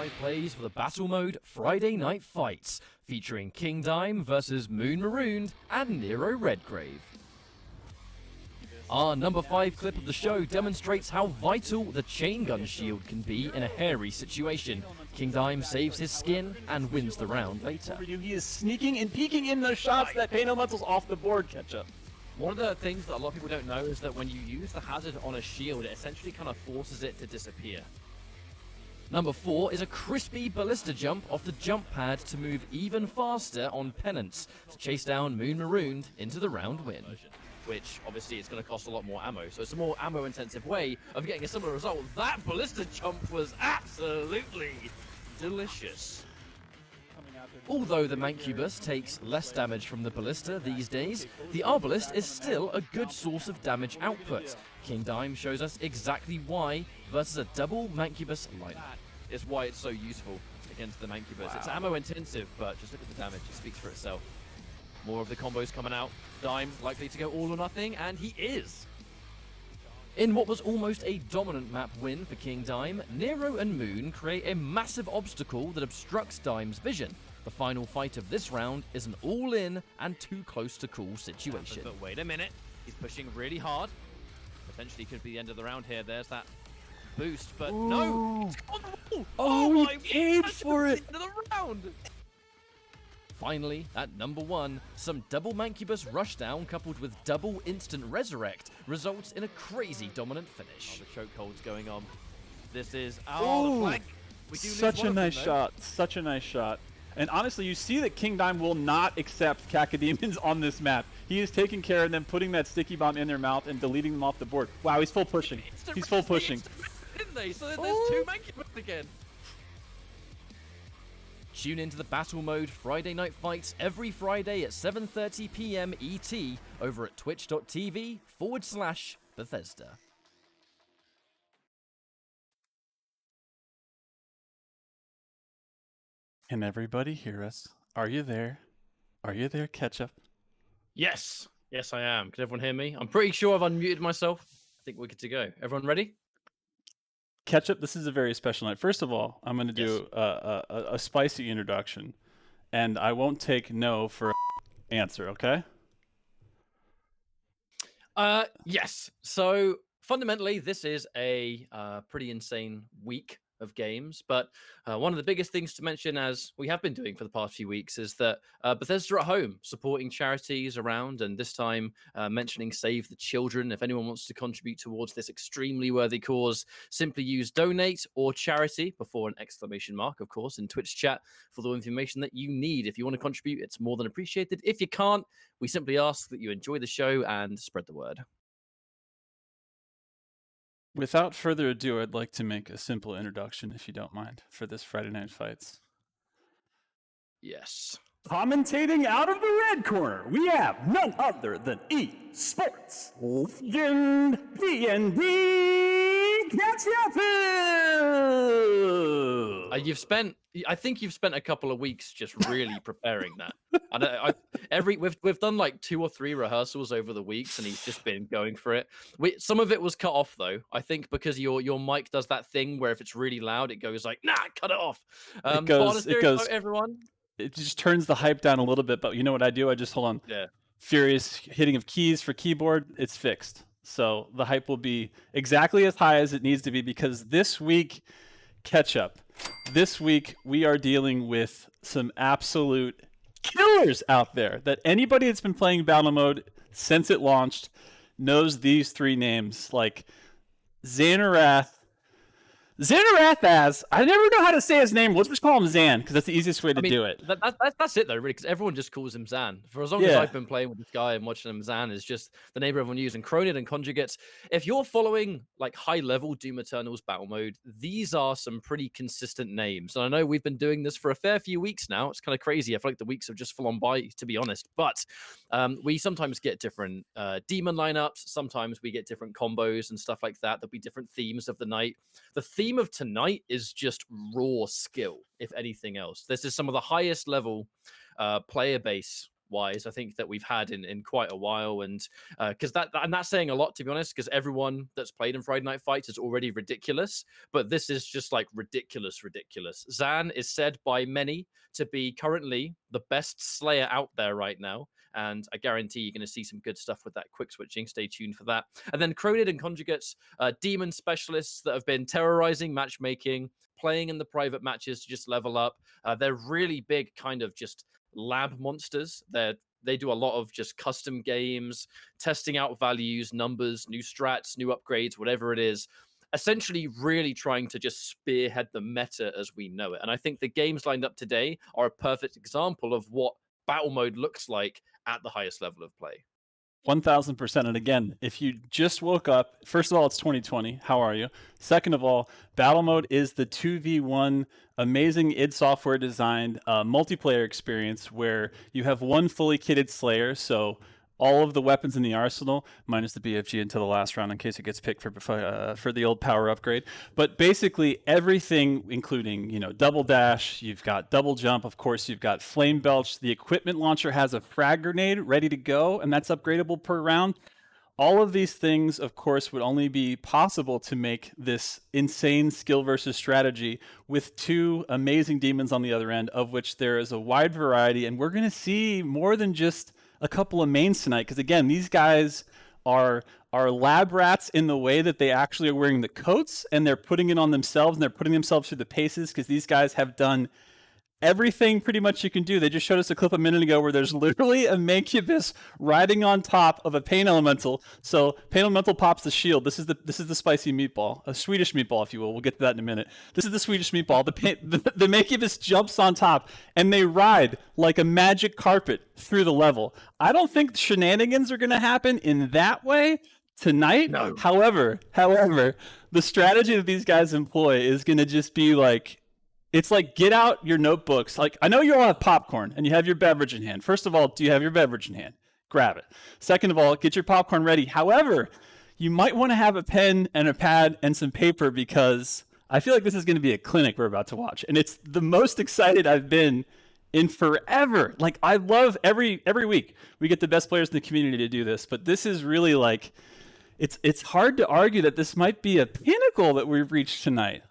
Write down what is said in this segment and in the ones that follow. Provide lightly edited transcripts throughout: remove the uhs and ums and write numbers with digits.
5 plays for the Battle Mode Friday Night Fights, featuring King Dime versus Moon Marooned and Nero Redgrave. Our number 5 clip of the show demonstrates how vital the chain gun shield can be in a hairy situation. King Dime saves his skin and wins the round later. He is sneaking and peeking in those shots that Pain Elemental's off the board, Ketchup. One of the things that a lot of people don't know is that when you use the hazard on a shield, it essentially kind of forces it to disappear. Number 4 is a crispy ballista jump off the jump pad to move even faster on Penance to chase down Moon Marooned into the round win. Which obviously is going to cost a lot more ammo, so it's a more ammo intensive way of getting a similar result. That ballista jump was absolutely delicious. Although the Mancubus takes less damage from the ballista these days, the Arbalest is still a good source of damage output. King Dime shows us exactly why versus a double Mancubus lineup. That is why it's so useful against the Mancubus. It's ammo intensive, but just look at the damage, it speaks for itself. More of the combos coming out. Dime likely to go all or nothing, and he is. In what was almost a dominant map win for King Dime, Nero and Moon create a massive obstacle that obstructs Dime's vision. The final fight of this round is an all-in and too close to call situation. But wait a minute, he's pushing really hard. Potentially could be the end of the round here. There's that boost, but no! It's on the wall! Oh my God! For it! End of the round! Finally, at number 1, some double Mancubus rushdown coupled with double instant resurrect results in a crazy dominant finish. Oh, the chokehold's going on. This is the flank. We do such a nice shot. Such a nice shot. And honestly, you see that King Dime will not accept Cacodemons on this map. He is taking care of them, putting that sticky bomb in their mouth and deleting them off the board. Wow, he's full pushing. He's full pushing. Didn't they? So there's 2 Mancubus again. Tune into the Battle Mode Friday Night Fights every Friday at 7:30 PM ET over at twitch.tv/Bethesda. Can everybody hear us? Are you there? Are you there, Ketchup? Yes. Yes, I am. Can everyone hear me? I'm pretty sure I've unmuted myself. I think we're good to go. Everyone ready? Ketchup, this is a very special night. First of all, I'm going to do a spicy introduction, and I won't take no for an answer, okay? Yes. So fundamentally, this is a pretty insane week of games, but one of the biggest things to mention, as we have been doing for the past few weeks, is that Bethesda at Home, supporting charities around, and this time mentioning Save the Children. If anyone wants to contribute towards this extremely worthy cause, simply use donate or charity before an exclamation mark, of course, in Twitch chat for the information that you need. If you want to contribute, it's more than appreciated. If you can't, we simply ask that you enjoy the show and spread the word. Without further ado, I'd like to make a simple introduction, if you don't mind, for this Friday Night Fights. Yes. Commentating out of the red corner, we have none other than eSports legend PNDK&M. I think you've spent a couple of weeks just really preparing that. We've done like 2 or 3 rehearsals over the weeks, and he's just been going for it. Some of it was cut off though. I think because your mic does that thing where if it's really loud, it goes like, nah, cut it off. It goes. Everyone. It just turns the hype down a little bit, but you know what I do? I just hold on. Yeah. Furious hitting of keys for keyboard. It's fixed. So the hype will be exactly as high as it needs to be, because this week, Ketchup, this week we are dealing with some absolute killers out there that anybody that's been playing Battle Mode since it launched knows these 3 names, like ZanarathaZ. I never know how to say his name. Let's just call him Zan, because that's the easiest way to do it. That's it though, really, because everyone just calls him Zan. For as long as I've been playing with this guy and watching him, Zan is just the name everyone uses. And Kroniid Conjugates, if you're following like high-level Doom Eternal's battle mode, these are some pretty consistent names. And I know we've been doing this for a fair few weeks now. It's kind of crazy. I feel like the weeks have just flown by, to be honest. But we sometimes get different demon lineups. Sometimes we get different combos and stuff like that. There'll be different themes of the night. The theme of tonight is just raw skill, if anything else. This is some of the highest level player base wise, I think that we've had in quite a while, and because that's saying a lot, to be honest, because everyone that's played in Friday Night Fights is already ridiculous, but this is just like ridiculous. Zan is said by many to be currently the best Slayer out there right now, and I guarantee you're going to see some good stuff with that quick switching. Stay tuned for that. And then Kroniid Conjugates, demon specialists that have been terrorizing matchmaking, playing in the private matches to just level up. They're really big kind of just lab monsters. They do a lot of just custom games, testing out values, numbers, new strats, new upgrades, whatever it is. Essentially really trying to just spearhead the meta as we know it. And I think the games lined up today are a perfect example of what battle mode looks like at the highest level of play. 1000%. And again, if you just woke up, first of all, it's 2020. How are you? Second of all, battle mode is the 2v1 amazing id Software designed multiplayer experience where you have one fully kitted Slayer. So all of the weapons in the arsenal, minus the BFG until the last round in case it gets picked for the old power upgrade. But basically everything, including, you know, double dash, you've got double jump, of course, you've got flame belch. The equipment launcher has a frag grenade ready to go, and that's upgradable per round. All of these things, of course, would only be possible to make this insane skill versus strategy with two amazing demons on the other end, of which there is a wide variety. And we're going to see more than just a couple of mains tonight, because again, these guys are lab rats in the way that they actually are wearing the coats and they're putting it on themselves and they're putting themselves through the paces, because these guys have done everything pretty much you can do. They just showed us a clip a minute ago where there's literally a MANCUBUS riding on top of a Pain Elemental. So Pain Elemental pops the shield. This is the spicy meatball, a Swedish meatball, if you will. We'll get to that in a minute. This is the Swedish meatball. The MANCUBUS jumps on top and they ride like a magic carpet through the level. I don't think shenanigans are going to happen in that way tonight. No. However, the strategy that these guys employ is going to just be like, it's like, get out your notebooks. Like, I know you all have popcorn and you have your beverage in hand. First of all, do you have your beverage in hand? Grab it. Second of all, get your popcorn ready. However, you might want to have a pen and a pad and some paper, because I feel like this is going to be a clinic we're about to watch. And it's the most excited I've been in forever. Like, I love every week we get the best players in the community to do this, but this is really like, it's hard to argue that this might be a pinnacle that we've reached tonight.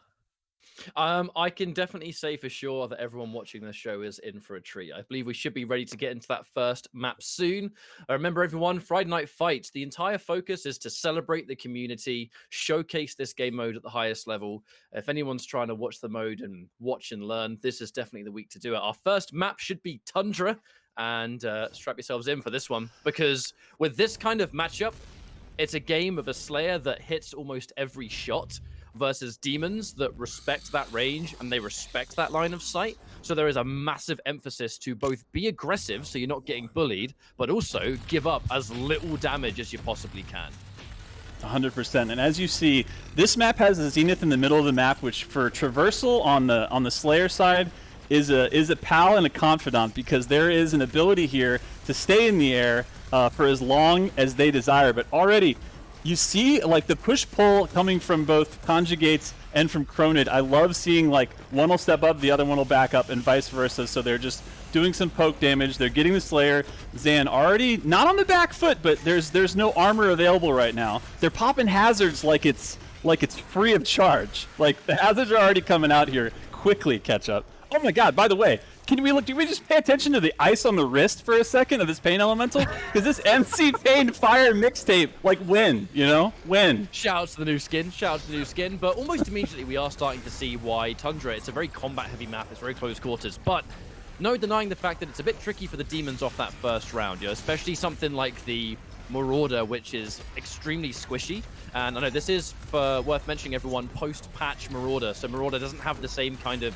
I can definitely say for sure that everyone watching this show is in for a treat. I believe we should be ready to get into that first map soon. Remember, everyone, Friday Night Fights, the entire focus is to celebrate the community, showcase this game mode at the highest level. If anyone's trying to watch the mode and watch and learn, this is definitely the week to do it. Our first map should be Tundra, and strap yourselves in for this one, because with this kind of matchup, it's a game of a Slayer that hits almost every shot versus demons that respect that range and they respect that line of sight. So there is a massive emphasis to both be aggressive so you're not getting bullied, but also give up as little damage as you possibly can. 100%. And as you see, this map has a zenith in the middle of the map, which for traversal on the Slayer side is a pal and a confidant, because there is an ability here to stay in the air for as long as they desire. But already you see like the push-pull coming from both Conjugates and from Kroniid. I love seeing like one will step up, the other one will back up, and vice versa. So they're just doing some poke damage. They're getting the Slayer. Zan already not on the back foot, but there's no armor available right now. They're popping hazards like it's free of charge. Like the hazards are already coming out here. Quickly catch up. Oh my God! By the way, do we just pay attention to the ice on the wrist for a second of this Pain Elemental? Because this MC Pain Fire mixtape, like when, you know? When? Shout out to the new skin, but almost immediately we are starting to see why Tundra, it's a very combat-heavy map, it's very close quarters, but no denying the fact that it's a bit tricky for the demons off that first round, you know, especially something like the Marauder, which is extremely squishy. And I know this is, worth mentioning, everyone, post-patch Marauder, so Marauder doesn't have the same kind of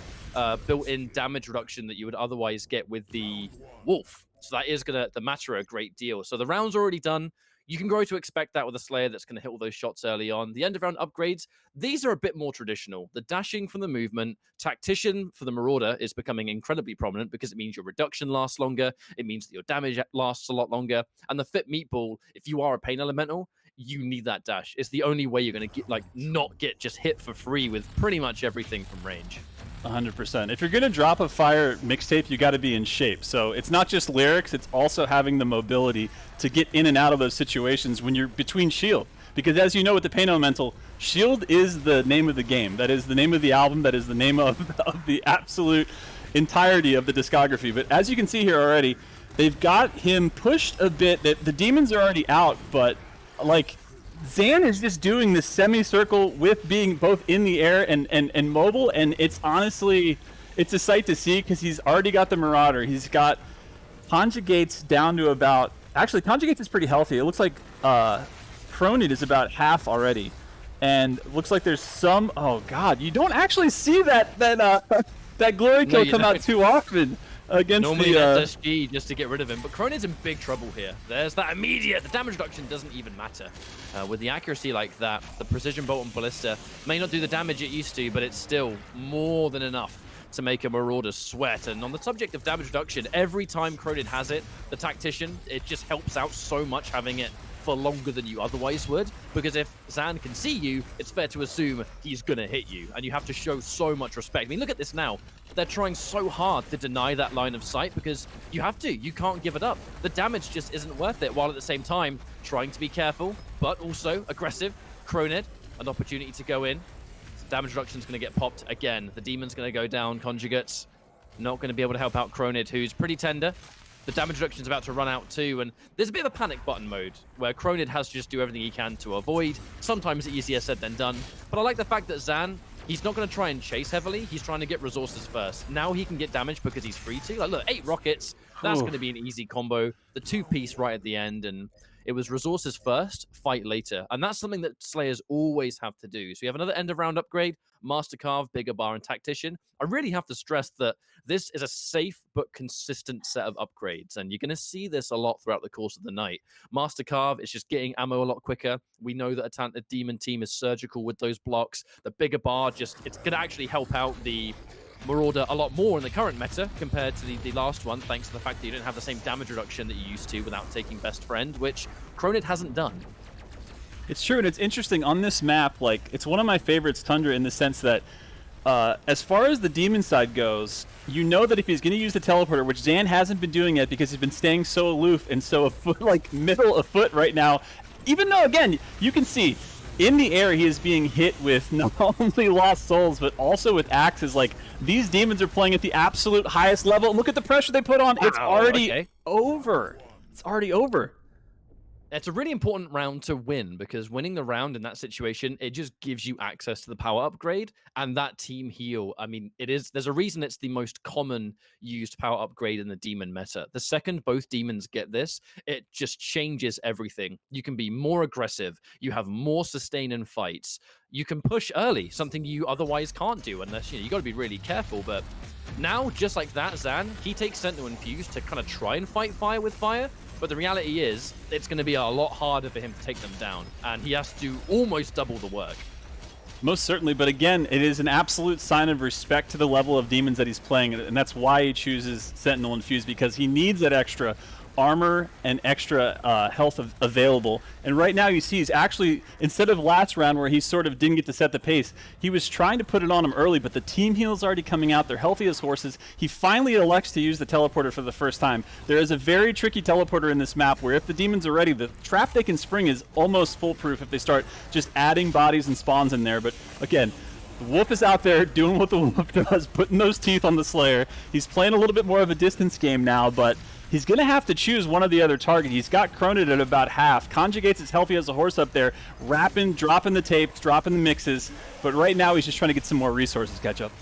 built-in damage reduction that you would otherwise get with the Wolf. So that is going to matter a great deal. So the round's already done. You can grow to expect that with a Slayer that's going to hit all those shots early on. The end-of-round upgrades, these are a bit more traditional. The dashing from the movement, Tactician for the Marauder is becoming incredibly prominent because it means your reduction lasts longer. It means that your damage lasts a lot longer. And the Fit Meatball, if you are a Pain Elemental, you need that dash. It's the only way you're going to get, like, not get just hit for free with pretty much everything from range. 100%. If you're going to drop a fire mixtape, you got to be in shape. So it's not just lyrics, it's also having the mobility to get in and out of those situations when you're between shield. Because as you know with the Pain Elemental, shield is the name of the game. That is the name of the album. That is the name of the absolute entirety of the discography. But as you can see here already, they've got him pushed a bit. The demons are already out, but like Zan is just doing this semicircle with being both in the air and mobile, and it's honestly, it's a sight to see because he's already got the Marauder. He's got Conjugates down to about, actually Conjugates is pretty healthy. It looks like Kroniid is about half already, and looks like there's some, oh god, you don't actually see that glory kill come out too often. Against normally the that's SG just to get rid of him, but Kroniid's in big trouble here. There's that immediate, the damage reduction doesn't even matter. With the accuracy like that, the precision bolt and ballista may not do the damage it used to, but it's still more than enough to make a Marauder sweat. And on the subject of damage reduction, every time Kroniid has it, the Tactician, it just helps out so much having it for longer than you otherwise would, because if Zan can see you, it's fair to assume he's gonna hit you, and you have to show so much respect. I mean, look at this now. They're trying so hard to deny that line of sight because you have to. You can't give it up. The damage just isn't worth it, while at the same time trying to be careful, but also aggressive. Kroniid, an opportunity to go in. Damage reduction's gonna get popped again. The demon's gonna go down. Conjugates not gonna be able to help out Kroniid, who's pretty tender. The damage reduction is about to run out too, and there's a bit of a panic button mode where Kroniid has to just do everything he can to avoid. Sometimes easier said than done, but I like the fact that Zan, he's not going to try and chase heavily. He's trying to get resources first. Now he can get damage because he's free to. Like, look, 8 rockets. That's going to be an easy combo. The 2-piece right at the end, and it was resources first, fight later. And that's something that Slayers always have to do. So you have another end of round upgrade, Master Carve, Bigger Bar, and Tactician. I really have to stress that this is a safe but consistent set of upgrades, and you're going to see this a lot throughout the course of the night. Master Carve is just getting ammo a lot quicker. We know that a demon team is surgical with those blocks. The Bigger Bar, just it's going to actually help out the Marauder a lot more in the current meta compared to the last one, thanks to the fact that you don't have the same damage reduction that you used to without taking Best Friend, which Kroniid hasn't done. It's true, and it's interesting on this map. Like, it's one of my favorites, Tundra, in the sense that as far as the demon side goes, you know that if he's going to use the teleporter, which Zan hasn't been doing yet because he's been staying so aloof and so middle a foot right now, even though, again, you can see in the air he is being hit with not only Lost Souls, but also with axes. Like, these demons are playing at the absolute highest level. Look at the pressure they put on. Wow, it's already over. It's already over. It's a really important round to win, because winning the round in that situation, it just gives you access to the power upgrade and that team heal. I mean, there's a reason it's the most common used power upgrade in the demon meta. The second both demons get this, it just changes everything. You can be more aggressive. You have more sustain in fights. You can push early, something you otherwise can't do unless, you got to be really careful. But now, just like that, Zan, he takes Sentinel Infused to kind of try and fight fire with fire. But the reality is, it's going to be a lot harder for him to take them down, and he has to do almost double the work. Most certainly, but again, it is an absolute sign of respect to the level of demons that he's playing, and that's why he chooses Sentinel Infused, because he needs that extra armor and extra health available. And right now you see he's actually, instead of last round where he sort of didn't get to set the pace, he was trying to put it on him early, but the team heal's already coming out. They're healthy as horses. He finally elects to use the teleporter for the first time. There is a very tricky teleporter in this map where if the demons are ready, the trap they can spring is almost foolproof if they start just adding bodies and spawns in there. But again, the Wolf is out there doing what the Wolf does, putting those teeth on the Slayer. He's playing a little bit more of a distance game now, but he's going to have to choose one of the other target. He's got Kroniid at about half. Conjugates is healthy as a horse up there, rapping, dropping the tapes, dropping the mixes. But right now he's just trying to get some more resources catch up.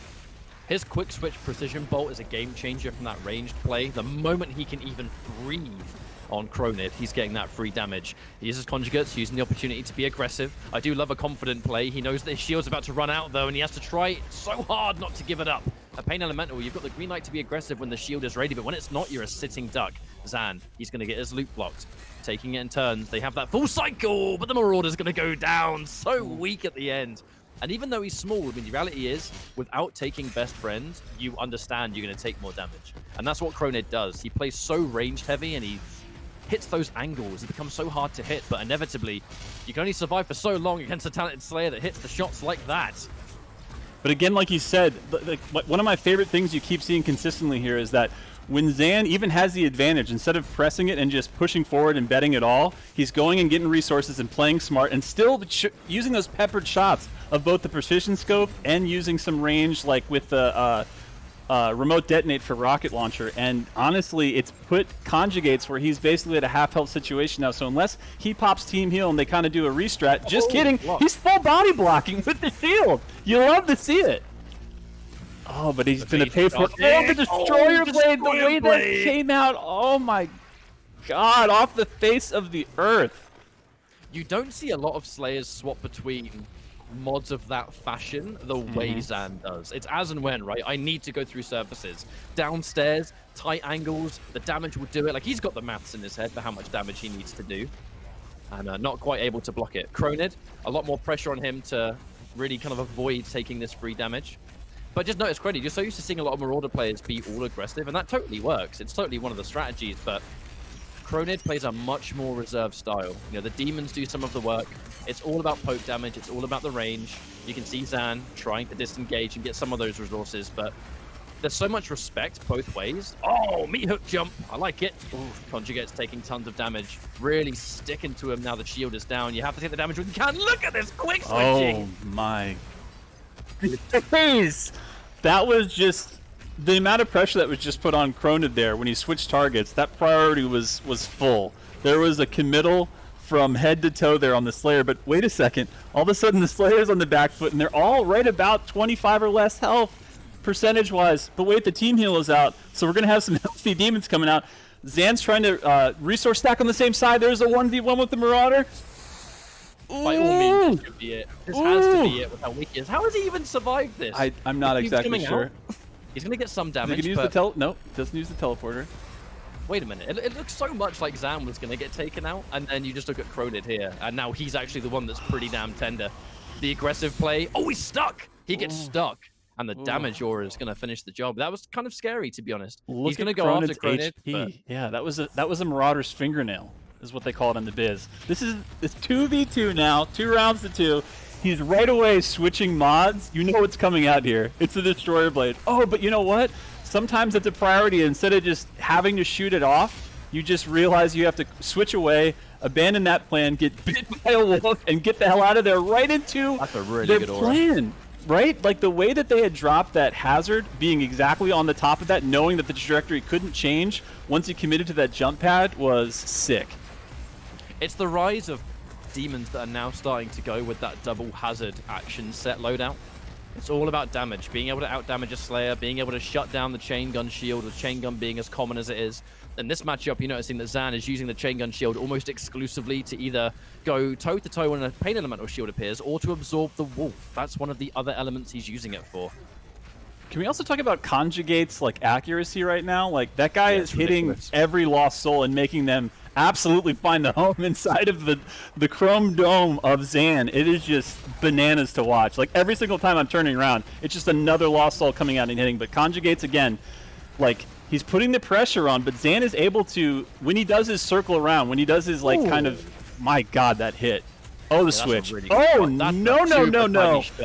His quick switch precision bolt is a game changer from that ranged play. The moment he can even breathe on Kroniid, he's getting that free damage. He uses Conjugates, using the opportunity to be aggressive. I do love a confident play. He knows that his shield's about to run out, though, and he has to try so hard not to give it up. A Pain Elemental, you've got the green light to be aggressive when the shield is ready, but when it's not, you're a sitting duck. Zan, he's going to get his loot blocked. Taking it in turns. They have that full cycle, but the Marauder's going to go down. So weak at the end. And even though he's small, I mean, the reality is, without taking Best Friend, you understand you're going to take more damage. And that's what Kroniid does. He plays so ranged heavy, and he hits those angles. He becomes so hard to hit, but inevitably, you can only survive for so long against a talented Slayer that hits the shots like that. But again, like you said, one of my favorite things you keep seeing consistently here is that when Zan even has the advantage, instead of pressing it and just pushing forward and betting it all, he's going and getting resources and playing smart and still using those peppered shots of both the precision scope and using some range, like with the remote detonate for rocket launcher. And honestly, it's put Conjugates where he's basically at a half health situation now. So unless he pops team heal and they kind of do a restrat, just kidding, he's full body blocking with the shield. You love to see it. Oh, but he's going to pay for it. Oh, the Destroyer Blade, the way that came out. Oh my God, off the face of the earth. You don't see a lot of Slayers swap between mods of that fashion the way Zan does. It's as and when, right? I need to go through surfaces. Downstairs, tight angles, the damage will do it. Like, he's got the maths in his head for how much damage he needs to do. And not quite able to block it. Kroniid, a lot more pressure on him to really kind of avoid taking this free damage. But just notice, Kroniid, you're so used to seeing a lot of Marauder players be all aggressive, and that totally works. It's totally one of the strategies, but Kroniid plays a much more reserved style. You know, the demons do some of the work. It's all about poke damage. It's all about the range. You can see Zan trying to disengage and get some of those resources, but there's so much respect both ways. Oh, meat hook jump. I like it. Ooh, Conjugate's taking tons of damage. Really sticking to him now the shield is down. You have to take the damage when you can. Look at this quick switching. Oh, my. That was just the amount of pressure that was just put on Kroniid there when he switched targets. That priority was full. There was a committal from head to toe there on the Slayer, but wait a second. All of a sudden the Slayer's on the back foot and they're all right about 25 or less health percentage-wise. But wait, the team heal is out, so we're going to have some healthy demons coming out. Zan's trying to resource stack on the same side. There's a 1v1 with the Marauder. By all means, this should be it. This has to be it with how weak he is. How has he even survived this? I'm not exactly sure. He's going to get some damage. He can use the no, doesn't use the teleporter. Wait a minute. It looks so much like Zan was going to get taken out, and then you just look at Kroniid here, and now he's actually the one that's pretty damn tender. The aggressive play. Oh, he's stuck! He gets stuck, and the damage aura is going to finish the job. That was kind of scary, to be honest. He's going to go after Kroniid. But... Yeah, that was a Marauder's fingernail, is what they call it in the biz. It's 2v2 now, 2 rounds to 2. He's right away switching mods. You know what's coming out here. It's the Destroyer Blade. Oh, but you know what? Sometimes it's a priority. Instead of just having to shoot it off, you just realize you have to switch away, abandon that plan, get bit by a wolf, and get the hell out of there right into their plan. Right? Like the way that they had dropped that hazard, being exactly on the top of that, knowing that the trajectory couldn't change once he committed to that jump pad, was sick. It's the rise of demons that are now starting to go with that double hazard action set loadout. It's all about damage, being able to out-damage a Slayer, being able to shut down the chain gun shield, with chain gun being as common as it is. In this matchup, you're noticing that Zan is using the chain gun shield almost exclusively to either go toe-to-toe when a pain elemental shield appears, or to absorb the wolf. That's one of the other elements he's using it for. Can we also talk about Conjugate's like accuracy right now? Like that guy is hitting every lost soul and making them absolutely find the home inside of the chrome dome of Zan. It is just bananas to watch. Like every single time I'm turning around, it's just another lost soul coming out and hitting. But Conjugates again, like he's putting the pressure on, but Zan is able to, when he does his circle around, when he does his like kind of, my God, that hit. Oh, the switch. Really oh, no.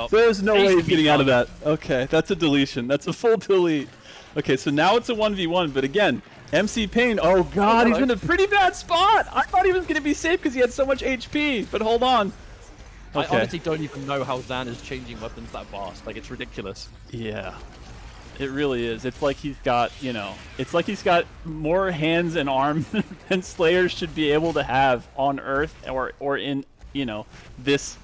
There's no way he's getting out of that. Okay, that's a deletion. That's a full delete. Okay, so now it's a 1v1, but again, MC Pain, oh God, he's in a pretty bad spot. I thought he was going to be safe because he had so much HP, but hold on. Okay. I honestly don't even know how Zan is changing weapons that fast. Like, it's ridiculous. Yeah, it really is. It's like he's got, you know, it's like he's got more hands and arms than Slayers should be able to have on Earth or in, you know, this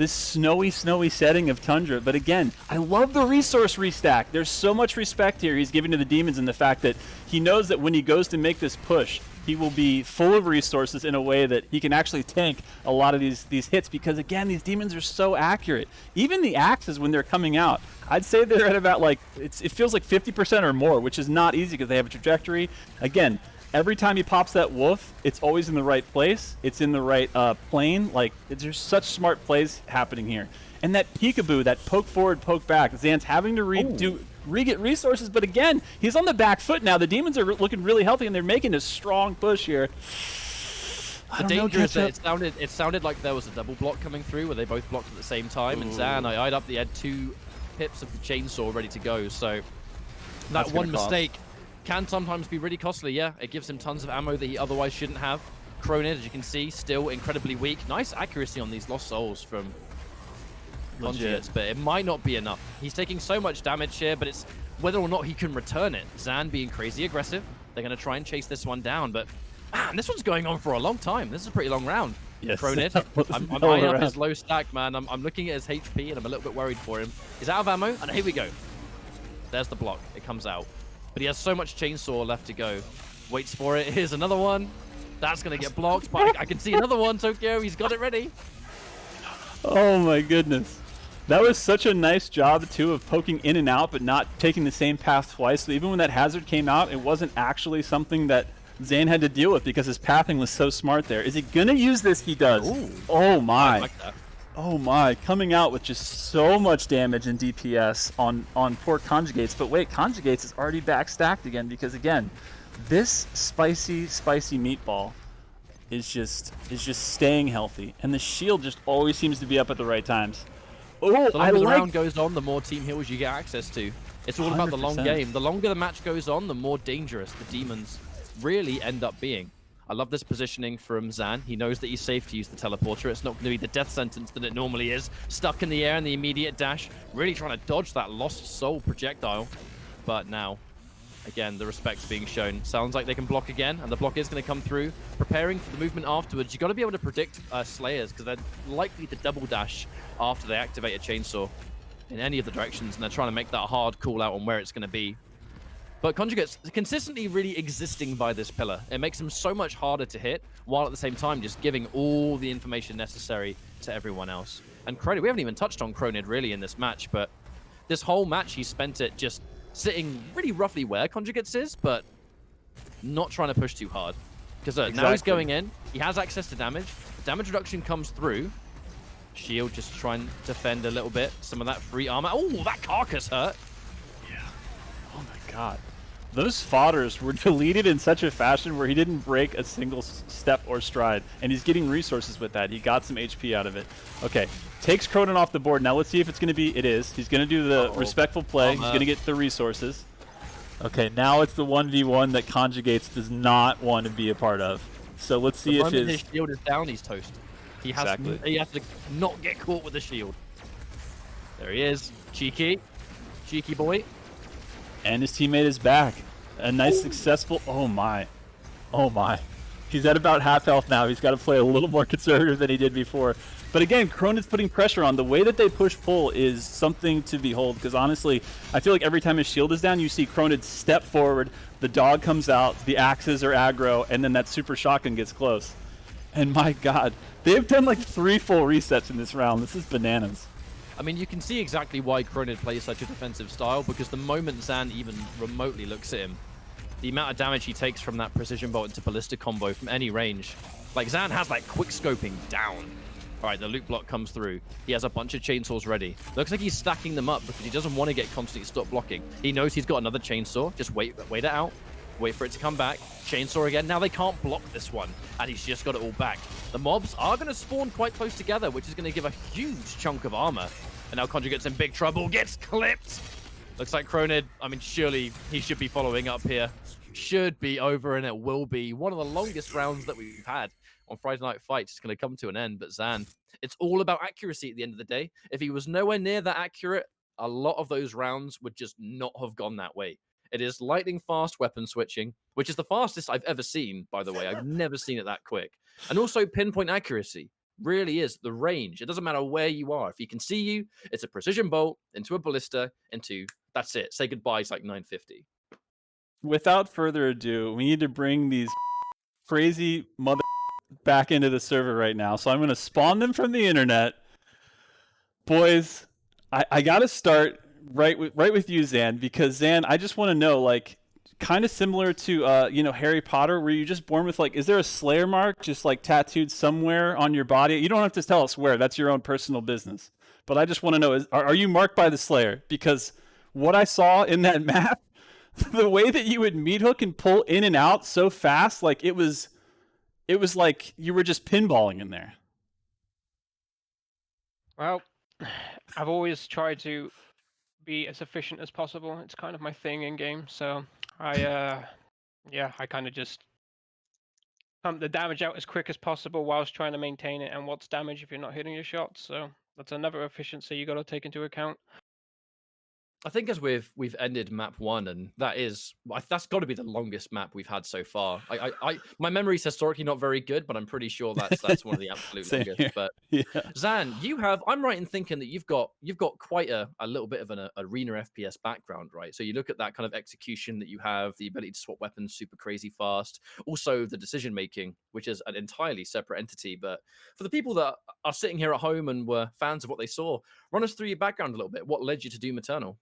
snowy setting of Tundra. But again, I love the resource restack. There's so much respect here he's giving to the demons, and the fact that he knows that when he goes to make this push, he will be full of resources in a way that he can actually tank a lot of these hits, because again, these demons are so accurate. Even the axes, when they're coming out, I'd say they're at about like, it feels like 50% or more, which is not easy because they have a trajectory. Again, every time he pops that wolf, it's always in the right place. It's in the right plane. Like, there's such smart plays happening here. And that peekaboo, that poke forward, poke back, Zan's having to re-get resources, but again, he's on the back foot now. The demons are looking really healthy, and they're making a strong push here. The danger is that it sounded like there was a double block coming through where they both blocked at the same time, and Zan, I eyed up, he had two pips of the chainsaw ready to go. So that That's one gonna cost. mistake can sometimes be really costly. Yeah, it gives him tons of ammo that he otherwise shouldn't have. Kroniid, as you can see, still incredibly weak. Nice accuracy on these lost souls from Conjugates, but it might not be enough. He's taking so much damage here, but it's whether or not he can return it. Zan being crazy aggressive. They're going to try and chase this one down, but man, this one's going on for a long time. This is a pretty long round. Yes. Kroniid, I'm eyeing up his low stack, man. I'm looking at his HP, and I'm a little bit worried for him. He's out of ammo, and here we go. There's the block. It comes out. But he has so much chainsaw left to go. Waits for it. Here's another one. That's going to get blocked, but I can see another one, Tokyo. He's got it ready. Oh my goodness. That was such a nice job, too, of poking in and out, but not taking the same path twice. So even when that hazard came out, it wasn't actually something that Zane had to deal with because his pathing was so smart there. Is he going to use this? He does. Ooh. Oh my. I like that. Oh my. Coming out with just so much damage and DPS on poor Conjugates. But wait, Conjugates is already back stacked again because, again, this spicy meatball is just staying healthy. And the shield just always seems to be up at the right times. Oh, The longer the round goes on, the more team heals you get access to. It's all about the long 100%. game. The longer the match goes on, the more dangerous the demons really end up being. I love this positioning from Zan. He knows that he's safe to use the teleporter. It's not going to be the death sentence that it normally is. Stuck in the air in the immediate dash. Really trying to dodge that lost soul projectile. But now, again, the respect's being shown. Sounds like they can block again, and the block is going to come through. Preparing for the movement afterwards. You've got to be able to predict Slayers, because they're likely to double dash after they activate a chainsaw in any of the directions, and they're trying to make that hard call out on where it's going to be. But Conjugates consistently really existing by this pillar. It makes them so much harder to hit, while at the same time just giving all the information necessary to everyone else. And Kroniid, we haven't even touched on Kroniid really in this match, but this whole match he spent it just sitting really roughly where Conjugates is, but not trying to push too hard. Because now he's going in, he has access to damage, damage reduction comes through, shield just trying to defend a little bit, some of that free armor. Oh, that carcass hurt. Yeah. Oh my god. Those fodders were deleted in such a fashion where he didn't break a single step or stride, and he's getting resources with that. He got some HP out of it. Okay, takes Kroniid off the board. Now let's see if it's going to be, it is. He's going to do the respectful play. He's going to get the resources. Okay, now it's the 1v1 that Conjugates does not want to be a part of. So let's see if his shield is down, he's toast. He has, he has to not get caught with the shield. There he is. Cheeky. Cheeky boy. And his teammate is back. A nice successful, oh my. Oh my. He's at about half health now. He's got to play a little more conservative than he did before. But again, Kroniid's putting pressure on. The way that they push-pull is something to behold, because honestly, I feel like every time his shield is down, you see Kroniid step forward, the dog comes out, the axes are aggro, and then that super shotgun gets close. And my god, they've done like 3 full resets in this round. This is bananas. I mean, you can see exactly why Kroniid plays such a defensive style, because the moment Zan even remotely looks at him, the amount of damage he takes from that precision bolt into ballista combo from any range. Like, Zan has like quick scoping down. All right, the loot block comes through. He has a bunch of chainsaws ready. Looks like he's stacking them up because he doesn't want to get constantly stop blocking. He knows he's got another chainsaw. Just wait it out. Wait for it to come back. Chainsaw again. Now they can't block this one, and he's just got it all back. The mobs are going to spawn quite close together, which is going to give a huge chunk of armor. And now Conjugate's in big trouble. Gets clipped. Looks like Kroniid, I mean, surely he should be following up here. Should be over, and it will be one of the longest rounds that we've had on Friday Night Fights. It's going to come to an end, but Zan, it's all about accuracy at the end of the day. If he was nowhere near that accurate, a lot of those rounds would just not have gone that way. It is lightning fast weapon switching, which is the fastest I've ever seen, by the way. I've never seen it that quick. And also pinpoint accuracy. Really is the range. It doesn't matter where you are. If he can see you, it's a precision bolt into a ballista, into, that's it. Say goodbye to like 950. Without further ado, we need to bring these crazy mother back into the server right now. So I'm going to spawn them from the internet. Boys, I got to start right with you, Zan, because Zan, I just want to know, like, kind of similar to you know, Harry Potter, were you just born with, like, is there a Slayer mark just like tattooed somewhere on your body? You don't have to tell us where. That's your own personal business. But I just want to know, are you marked by the Slayer? Because what I saw in that map, the way that you would meat hook and pull in and out so fast, like it was like you were just pinballing in there. Well, I've always tried to be as efficient as possible. It's kind of my thing in game. So I kind of just pump the damage out as quick as possible whilst trying to maintain it. And what's damage if you're not hitting your shots? So that's another efficiency you got to take into account. I think as we've ended map 1, and that's got to be the longest map we've had so far. My memory's historically not very good, but I'm pretty sure that's one of the absolute Same longest. here. But Yeah. Zan, I'm right in thinking that you've got quite a little bit of an arena FPS background, right? So you look at that kind of execution that you have, the ability to swap weapons super crazy fast, also the decision making, which is an entirely separate entity. But for the people that are sitting here at home and were fans of what they saw, run us through your background a little bit. What led you to Doom Eternal?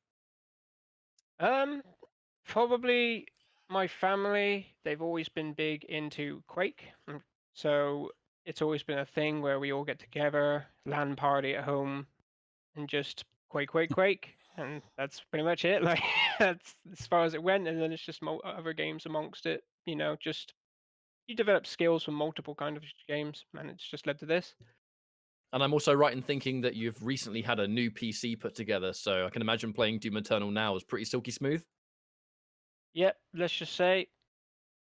Probably my family. They've always been big into Quake, so it's always been a thing where we all get together, LAN party at home, and just Quake, and that's pretty much it. Like that's as far as it went, and then it's just other games amongst it. You know, just you develop skills from multiple kind of games, and it's just led to this. And I'm also right in thinking that you've recently had a new PC put together, so I can imagine playing Doom Eternal now is pretty silky smooth. Yep, let's just say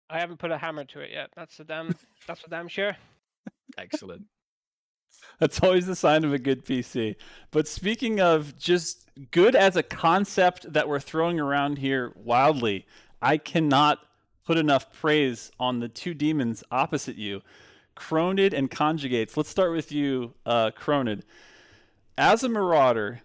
I haven't put a hammer to it yet. That's for damn sure. Excellent. That's always the sign of a good PC. But speaking of just good as a concept that we're throwing around here wildly, I cannot put enough praise on the two demons opposite you, Kroniid and Conjugates. Let's start with you, Kroniid. As a Marauder,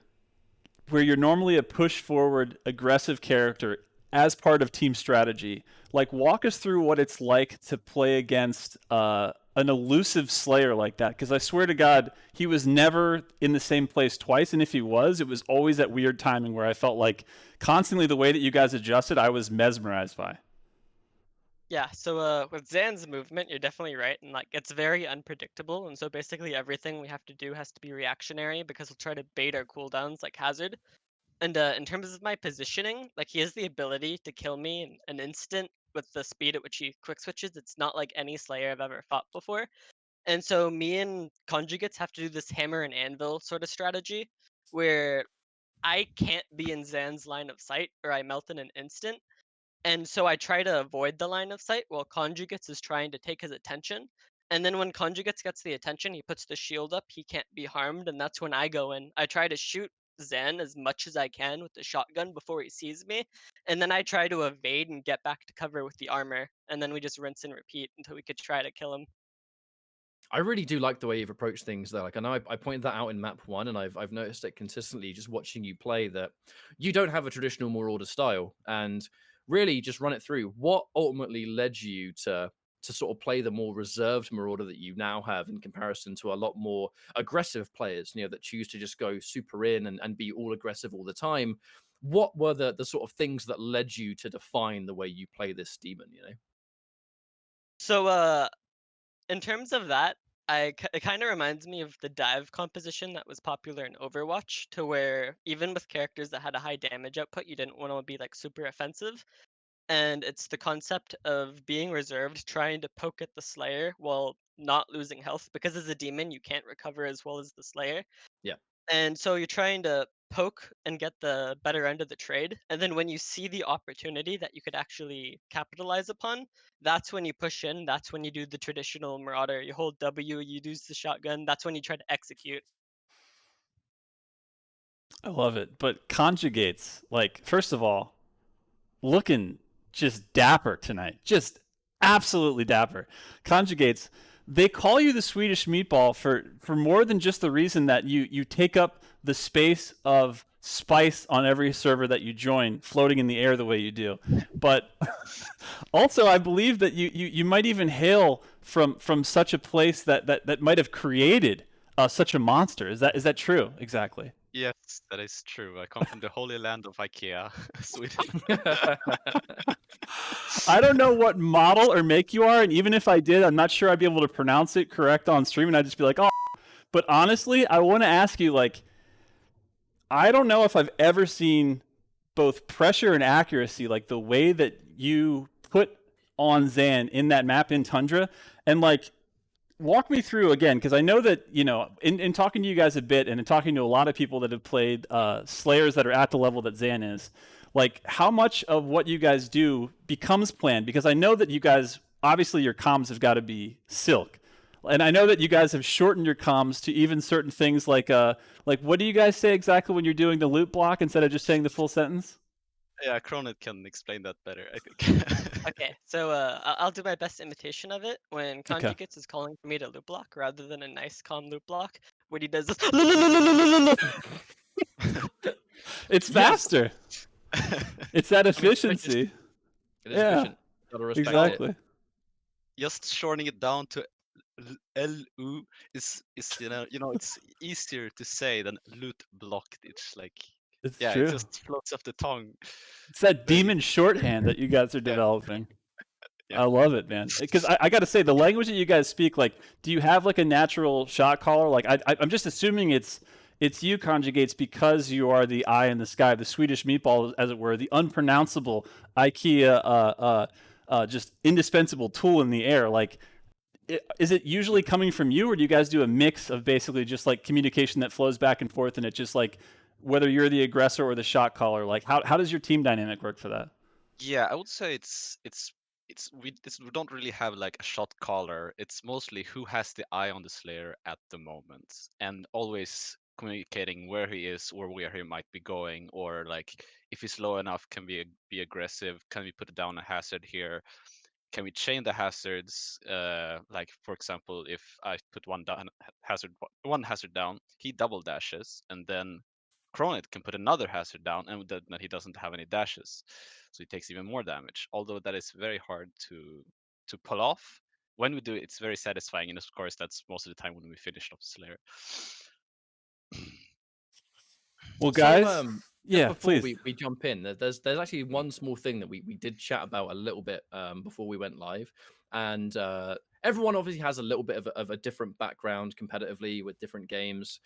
where you're normally a push-forward, aggressive character as part of team strategy, like walk us through what it's like to play against an elusive Slayer like that. Because I swear to God, he was never in the same place twice, and if he was, it was always at weird timing where I felt like constantly the way that you guys adjusted, I was mesmerized by. Yeah, so with Zan's movement, you're definitely right, and like it's very unpredictable, and so basically everything we have to do has to be reactionary because we'll try to bait our cooldowns like Hazard. And in terms of my positioning, like he has the ability to kill me in an instant with the speed at which he quick switches. It's not like any Slayer I've ever fought before. And so me and Conjugates have to do this hammer and anvil sort of strategy where I can't be in Zan's line of sight or I melt in an instant. And so I try to avoid the line of sight while Conjugates is trying to take his attention. And then when Conjugates gets the attention, he puts the shield up. He can't be harmed, and that's when I go in. I try to shoot Zen as much as I can with the shotgun before he sees me, and then I try to evade and get back to cover with the armor, and then we just rinse and repeat until we could try to kill him. I really do like the way you've approached things, though. Like, I know I pointed that out in map 1, and I've noticed it consistently just watching you play that you don't have a traditional Marauder style, and really just run it through. What ultimately led you to sort of play the more reserved Marauder that you now have in comparison to a lot more aggressive players, that choose to just go super in and be all aggressive all the time? What were the sort of things that led you to define the way you play this demon? So in terms of that, it kind of reminds me of the dive composition that was popular in Overwatch, to where even with characters that had a high damage output, you didn't want to be like super offensive. And it's the concept of being reserved, trying to poke at the Slayer while not losing health, because as a demon you can't recover as well as the Slayer. Yeah. And so you're trying to poke and get the better end of the trade, and then when you see the opportunity that you could actually capitalize upon, that's when you push in. That's when you do the traditional Marauder. You hold W, you use the shotgun. That's when you try to execute. I love it. But Conjugates, like, first of all, looking just dapper tonight. Just absolutely dapper. Conjugates, they call you the Swedish meatball for more than just the reason that you take up the space of spice on every server that you join, floating in the air the way you do. But also, I believe that you might even hail from such a place that might have created such a monster. Is that true? Exactly. Yes, that is true. I come from the holy land of IKEA, Sweden. I don't know what model or make you are, and even if I did, I'm not sure I'd be able to pronounce it correct on stream, and I'd just be like, oh. But honestly, I want to ask you, like, I don't know if I've ever seen both pressure and accuracy, like the way that you put on Zan in that map in Tundra, and like, walk me through again, because I know that, you know, in talking to you guys a bit and in talking to a lot of people that have played Slayers that are at the level that Zan is, like how much of what you guys do becomes planned? Because I know that you guys, obviously your comms have got to be silk. And I know that you guys have shortened your comms to even certain things like what do you guys say exactly when you're doing the loot block instead of just saying the full sentence? Yeah, Kroniid can explain that better, I think. Okay, so I'll do my best imitation of it when Conjugates is calling for me to loop block rather than a nice calm loop block. What he does is It's faster. It's that efficiency. It is Yeah, efficient. Gotta respect exactly. it. Just shortening it down to LU is it's easier to say than loot blocked. It's like It's yeah, true. it just floats off the tongue. It's that demon shorthand that you guys are developing. Yeah. I love it, man. Because I got to say, the language that you guys speak, like, do you have like a natural shot caller? Like, I'm just assuming it's you, Conjugates, because you are the eye in the sky, the Swedish meatball, as it were, the unpronounceable IKEA, just indispensable tool in the air. Like, is it usually coming from you, or do you guys do a mix of basically just like communication that flows back and forth, and it's just like whether you're the aggressor or the shot caller? Like, how does your team dynamic work for that? Yeah, I would say we don't really have like a shot caller. It's mostly who has the eye on the Slayer at the moment, and always communicating where he is or where he might be going, or like if he's low enough, can we be aggressive? Can we put down a hazard here? Can we chain the hazards? Like for example, if I put one hazard down, he double dashes, and then Kroniid can put another hazard down, and then he doesn't have any dashes, so he takes even more damage. Although that is very hard to pull off. When we do it, it's very satisfying, and of course, that's most of the time when we finish off Slayer. Well, So, guys, yeah, before please. we jump in, there's actually one small thing that we did chat about a little bit before we went live, and everyone obviously has a little bit of a different background competitively with different games.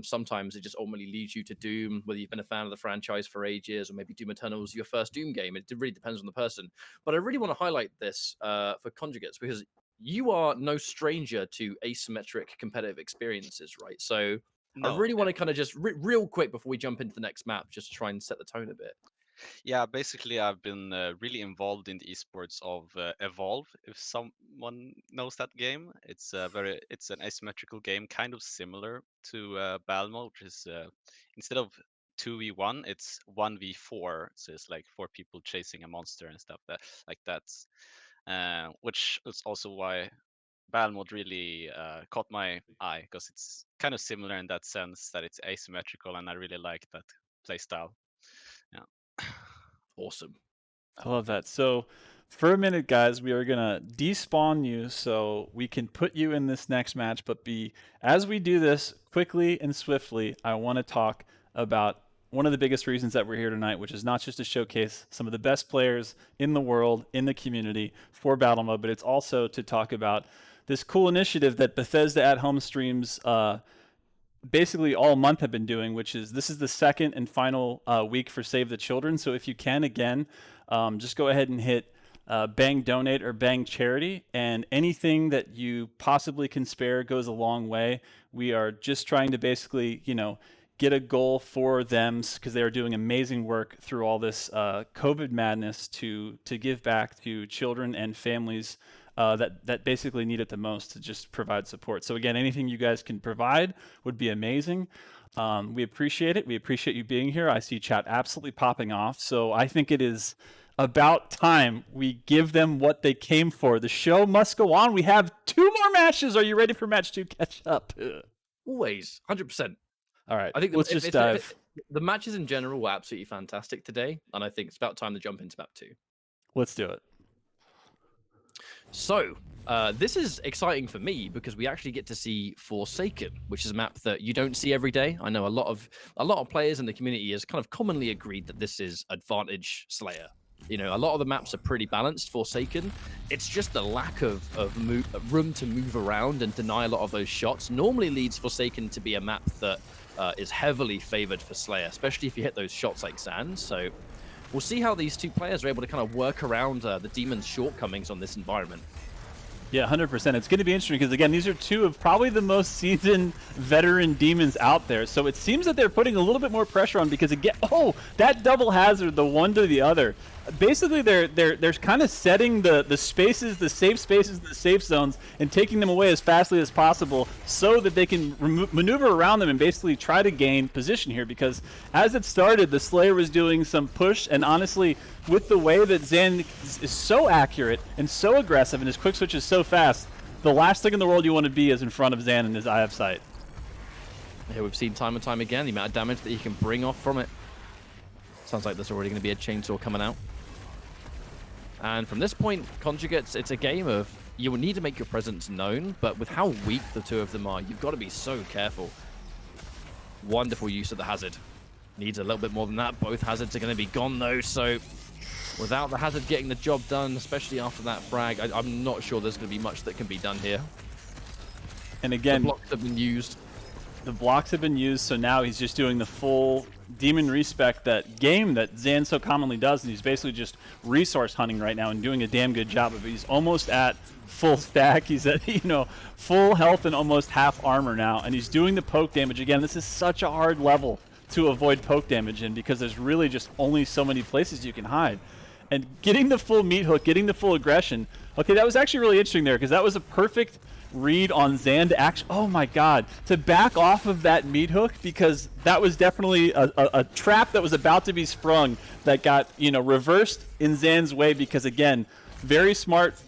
Sometimes it just ultimately leads you to Doom, whether you've been a fan of the franchise for ages, or maybe Doom Eternal's your first Doom game. It really depends on the person. But I really want to highlight this for Conjugates, because you are no stranger to asymmetric competitive experiences, right? So I really want to kind of just real quick before we jump into the next map, just to try and set the tone a bit. Yeah, basically, I've been really involved in the esports of Evolve. If someone knows that game, it's an asymmetrical game, kind of similar to BALLISTA, which is instead of 2v1, it's 1v4. So it's like 4 people chasing a monster and stuff like that. Which is also why BALLISTA really caught my eye, because it's kind of similar in that sense that it's asymmetrical, and I really like that playstyle. Yeah. Awesome. I love that. So for a minute, guys, we are gonna despawn you so we can put you in this next match. But as we do this quickly and swiftly, I want to talk about one of the biggest reasons that we're here tonight, which is not just to showcase some of the best players in the world, in the community for Battle Mode, but it's also to talk about this cool initiative that Bethesda at Home streams basically all month have been doing, which is this is the second and final week for Save the Children. So if you can, again, just go ahead and hit bang donate or bang charity, and anything that you possibly can spare goes a long way. We are just trying to basically, get a goal for them, because they are doing amazing work through all this COVID madness to give back to children and families that basically need it the most, to just provide support. So again, anything you guys can provide would be amazing. We appreciate it. We appreciate you being here. I see chat absolutely popping off. So I think it is about time we give them what they came for. The show must go on. We have 2 more matches. Are you ready for match 2 catch up? Always, 100%. All right, I think let's just dive. The matches in general were absolutely fantastic today, and I think it's about time to jump into map 2. Let's do it. So, this is exciting for me because we actually get to see Forsaken, which is a map that you don't see every day. I know a lot of players in the community has kind of commonly agreed that this is advantage Slayer. A lot of the maps are pretty balanced. Forsaken, it's just the lack of room to move around and deny a lot of those shots normally leads Forsaken to be a map that is heavily favored for Slayer, especially if you hit those shots like Zan. So we'll see how these two players are able to kind of work around the Demon's shortcomings on this environment. Yeah, 100%. It's going to be interesting because, again, these are two of probably the most seasoned veteran demons out there. So it seems that they're putting a little bit more pressure on because, again, oh, that double hazard, the one to the other. Basically, they're kind of setting the spaces, the safe spaces, the safe zones, and taking them away as fastly as possible so that they can maneuver around them and basically try to gain position here. Because as it started, the Slayer was doing some push, and honestly, with the way that Zan is so accurate and so aggressive and his quick switch is so fast, the last thing in the world you want to be is in front of Zan in his eye of sight. Yeah, we've seen time and time again the amount of damage that he can bring off from it. Sounds like there's already going to be a chainsaw coming out. And from this point, Conjugates, it's a game of you will need to make your presence known, but with how weak the two of them are, you've got to be so careful. Wonderful use of the hazard. Needs a little bit more than that. Both hazards are going to be gone, though, so without the hazard getting the job done, especially after that frag, I'm not sure there's going to be much that can be done here. And again, the blocks have been used. The blocks have been used, so now he's just doing the full demon respec, that game that Zan so commonly does, and he's basically just resource hunting right now and doing a damn good job of it. He's almost at full stack. He's at, you know, full health and almost half armor now, and he's doing the poke damage. Again, this is such a hard level to avoid poke damage in because there's really just only so many places you can hide. And getting the full meat hook, getting the full aggression. Okay, that was actually really interesting there because that was a perfect read on Zan to actually, oh my god, to back off of that meat hook because that was definitely a trap that was about to be sprung that got, you know, reversed in Zan's way because, again, very smart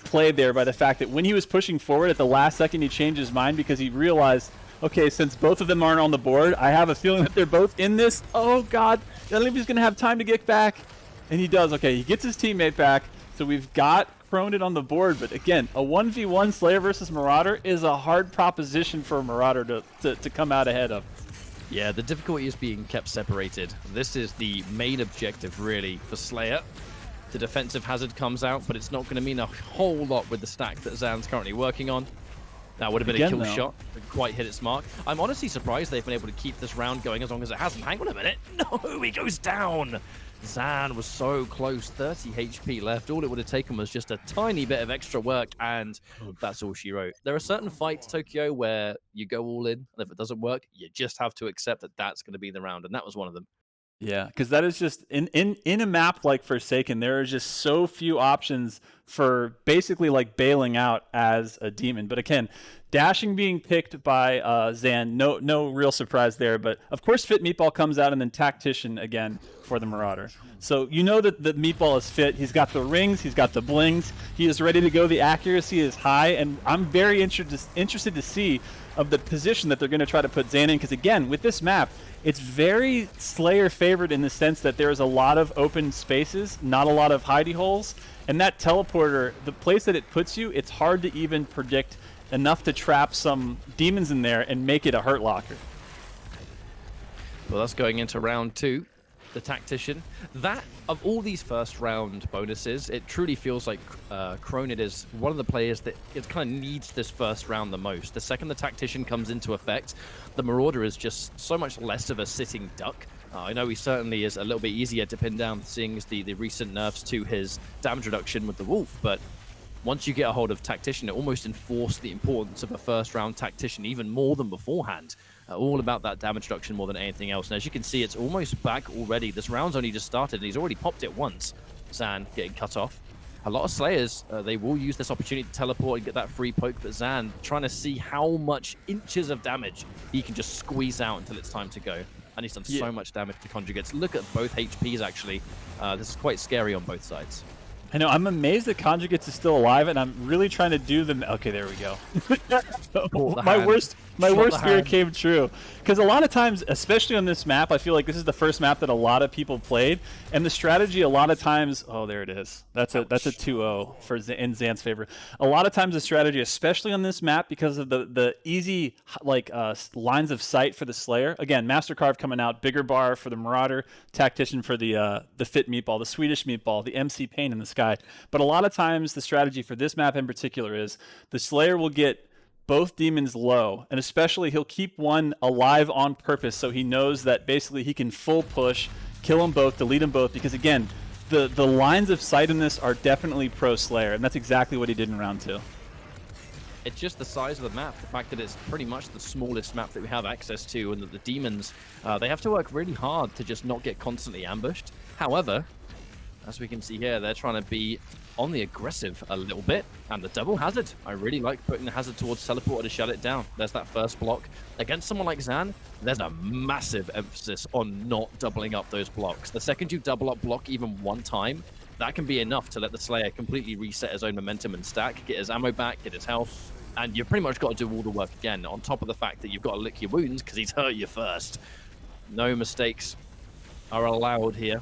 play there by the fact that when he was pushing forward at the last second he changed his mind because he realized, okay, since both of them aren't on the board, I have a feeling that they're both in this. Oh god, I don't know if he's going to have time to get back. And he does. Okay, he gets his teammate back. So we've got Kroniid on the board, but again, a 1v1 Slayer versus Marauder is a hard proposition for a Marauder to come out ahead of. Yeah, the difficulty is being kept separated. This is the main objective, really, for Slayer. The defensive hazard comes out, but it's not going to mean a whole lot with the stack that Zan's currently working on. That would have been a kill shot. Didn't quite hit its mark. I'm honestly surprised they've been able to keep this round going as long as it hasn't. Hang on a minute. No, he goes down. Zan was so close. 30 HP left. All it would have taken was just a tiny bit of extra work, and that's all she wrote. There are certain fights, Tokyo, where you go all in, and if it doesn't work, you just have to accept that that's going to be the round, and that was one of them. Yeah, because that is just, in a map like Forsaken, there are just so few options for basically like bailing out as a demon. But again, dashing being picked by Zan, no real surprise there. But of course, Fit Meatball comes out, and then Tactician again for the Marauder. So you know that the Meatball is fit. He's got the rings, he's got the blings, he is ready to go. The accuracy is high, and I'm very interested to see of the position that they're going to try to put Zan in. Because again, with this map, it's very Slayer favored in the sense that there's a lot of open spaces, not a lot of hidey holes. And that teleporter, the place that it puts you, it's hard to even predict enough to trap some demons in there and make it a hurt locker. Well, that's going into round 2. The Tactician. That, of all these first round bonuses, it truly feels like Kroniid is one of the players that it kind of needs this first round the most. The second the Tactician comes into effect, the Marauder is just so much less of a sitting duck. I know he certainly is a little bit easier to pin down, seeing as the recent nerfs to his damage reduction with the Wolf, but once you get a hold of Tactician, it almost enforced the importance of a first round Tactician even more than beforehand. All about that damage reduction more than anything else. And as you can see, it's almost back already. This round's only just started, and he's already popped it once. Zan getting cut off. A lot of Slayers, they will use this opportunity to teleport and get that free poke, but Zan trying to see how much inches of damage he can just squeeze out until it's time to go. And he's done so much damage to Conjugates. Look at both HPs, actually. This is quite scary on both sides. I know, I'm amazed that Conjugates is still alive, and I'm really trying to do the... Okay, there we go. My worst fear came true. Because a lot of times, especially on this map, I feel like this is the first map that a lot of people played, and the strategy a lot of times... Oh, there it is. That's a 2-0 in Zan's favor. A lot of times the strategy, especially on this map, because of the easy lines of sight for the Slayer. Again, Master Carve coming out, bigger bar for the Marauder, Tactician for the Fit Meatball, the Swedish Meatball, the MC Pain in the sky. But a lot of times the strategy for this map in particular is the Slayer will get both demons low, and especially he'll keep one alive on purpose so he knows that basically he can full push, kill them both, delete them both, because again, the lines of sight in this are definitely pro Slayer, and that's exactly what he did in round 2. It's just the size of the map, the fact that it's pretty much the smallest map that we have access to, and that the demons, they have to work really hard to just not get constantly ambushed. However, as we can see here, they're trying to be on the aggressive a little bit. And the double hazard. I really like putting the hazard towards teleporter to shut it down. There's that first block. Against someone like Zan, there's a massive emphasis on not doubling up those blocks. The second you double up block even one time, that can be enough to let the Slayer completely reset his own momentum and stack, get his ammo back, get his health, and you've pretty much got to do all the work again, on top of the fact that you've got to lick your wounds because he's hurt you first. No mistakes are allowed here.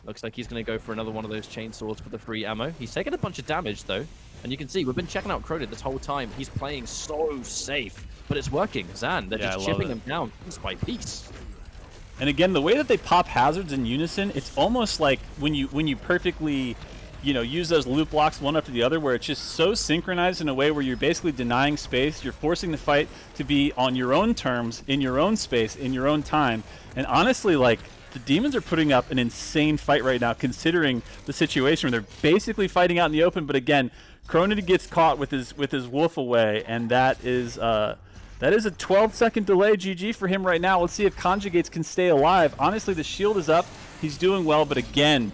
Looks like he's going to go for another one of those chainsaws for the free ammo. He's taken a bunch of damage, though, and you can see we've been checking out Kroniid this whole time. He's playing so safe, but it's working. Zan, they're just chipping him down piece by piece. And again, the way that they pop hazards in unison, it's almost like when you perfectly, use those loop blocks one after the other, where it's just so synchronized in a way where you're basically denying space. You're forcing the fight to be on your own terms, in your own space, in your own time. And honestly, like, the demons are putting up an insane fight right now, considering the situation where they're basically fighting out in the open. But again, Kroniid gets caught with his wolf away, and that is a 12-second delay. GG for him right now. Let's see if Conjugates can stay alive. Honestly, the shield is up. He's doing well, but again,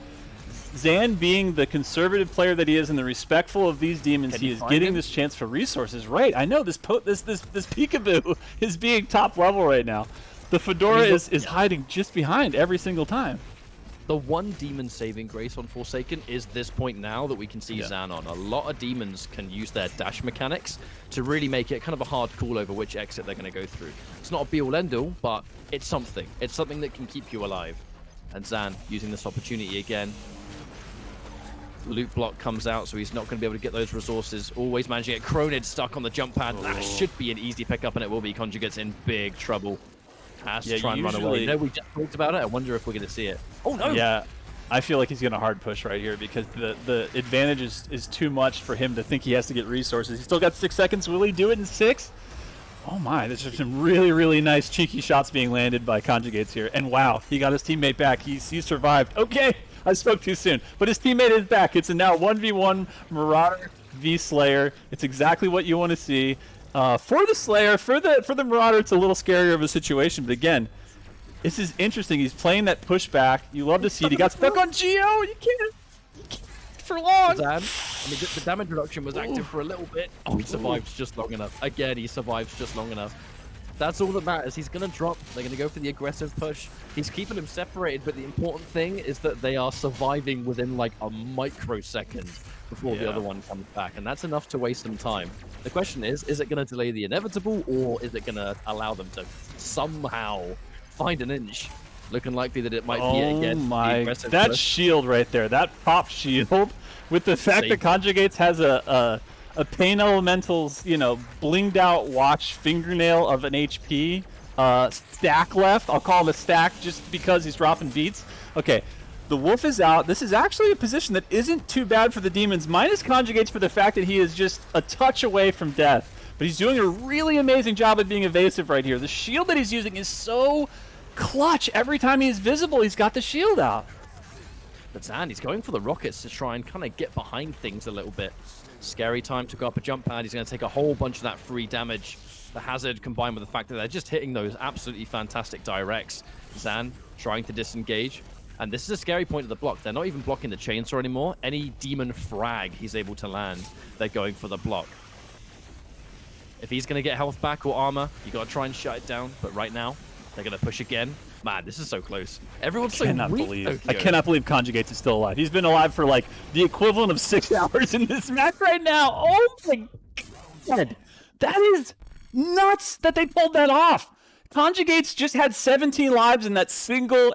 Zan, being the conservative player that he is and the respectful of these demons, he is getting this chance for resources. Right, I know this peekaboo is being top level right now. The Fedora is hiding just behind every single time. The one demon saving grace on Forsaken is this point now that we can see Zan on. A lot of demons can use their dash mechanics to really make it kind of a hard call over which exit they're going to go through. It's not a be-all end-all, but it's something. It's something that can keep you alive. And Zan using this opportunity again. Loot block comes out, so he's not going to be able to get those resources. Always managing it. Kroniid stuck on the jump pad. That should be an easy pickup, and it will be. Conjugates in big trouble. Has to try and run away. We just talked about it. I wonder if we're going to see it. Oh, no! Yeah, I feel like he's going to hard push right here because the advantage is too much for him to think he has to get resources. He's still got 6 seconds. Will he do it in 6? Oh my, there's just some really, really nice cheeky shots being landed by Conjugates here. And wow, he got his teammate back. He survived. Okay, I spoke too soon. But his teammate is back. It's a now 1v1 Marauder v Slayer. It's exactly what you want to see. For the Slayer, for the Marauder, it's a little scarier of a situation. But again, this is interesting. He's playing that pushback. You love to see it. He got stuck on Geo. You can't for long. Zan, I mean, the damage reduction was active for a little bit. Oh, he survives just long enough. Again, he survives just long enough. That's all that matters. He's going to drop. They're going to go for the aggressive push. He's keeping him separated, but the important thing is that they are surviving within like a microsecond before the other one comes back, and that's enough to waste some time. The question is it going to delay the inevitable, or is it going to allow them to somehow find an inch? Looking likely that it might be it again. Oh my, that shield right there, that pop shield, with the fact that Conjugates has a Pain Elemental's, blinged out watch fingernail of an HP stack left. I'll call him a stack just because he's dropping beats. Okay. The wolf is out. This is actually a position that isn't too bad for the demons, minus Conjugates for the fact that he is just a touch away from death. But he's doing a really amazing job at being evasive right here. The shield that he's using is so clutch. Every time he's visible, he's got the shield out. But Zan, he's going for the rockets to try and kind of get behind things a little bit. Scary time to go up a jump pad. He's going to take a whole bunch of that free damage. The hazard combined with the fact that they're just hitting those absolutely fantastic directs. Zan trying to disengage. And this is a scary point of the block. They're not even blocking the chainsaw anymore. Any demon frag he's able to land, they're going for the block. If he's going to get health back or armor, you got to try and shut it down. But right now, they're going to push again. Man, this is so close. Everyone's so weak. I cannot believe Conjugates is still alive. He's been alive for like the equivalent of 6 hours in this match right now. Oh my god. That is nuts that they pulled that off. Conjugates just had 17 lives in that single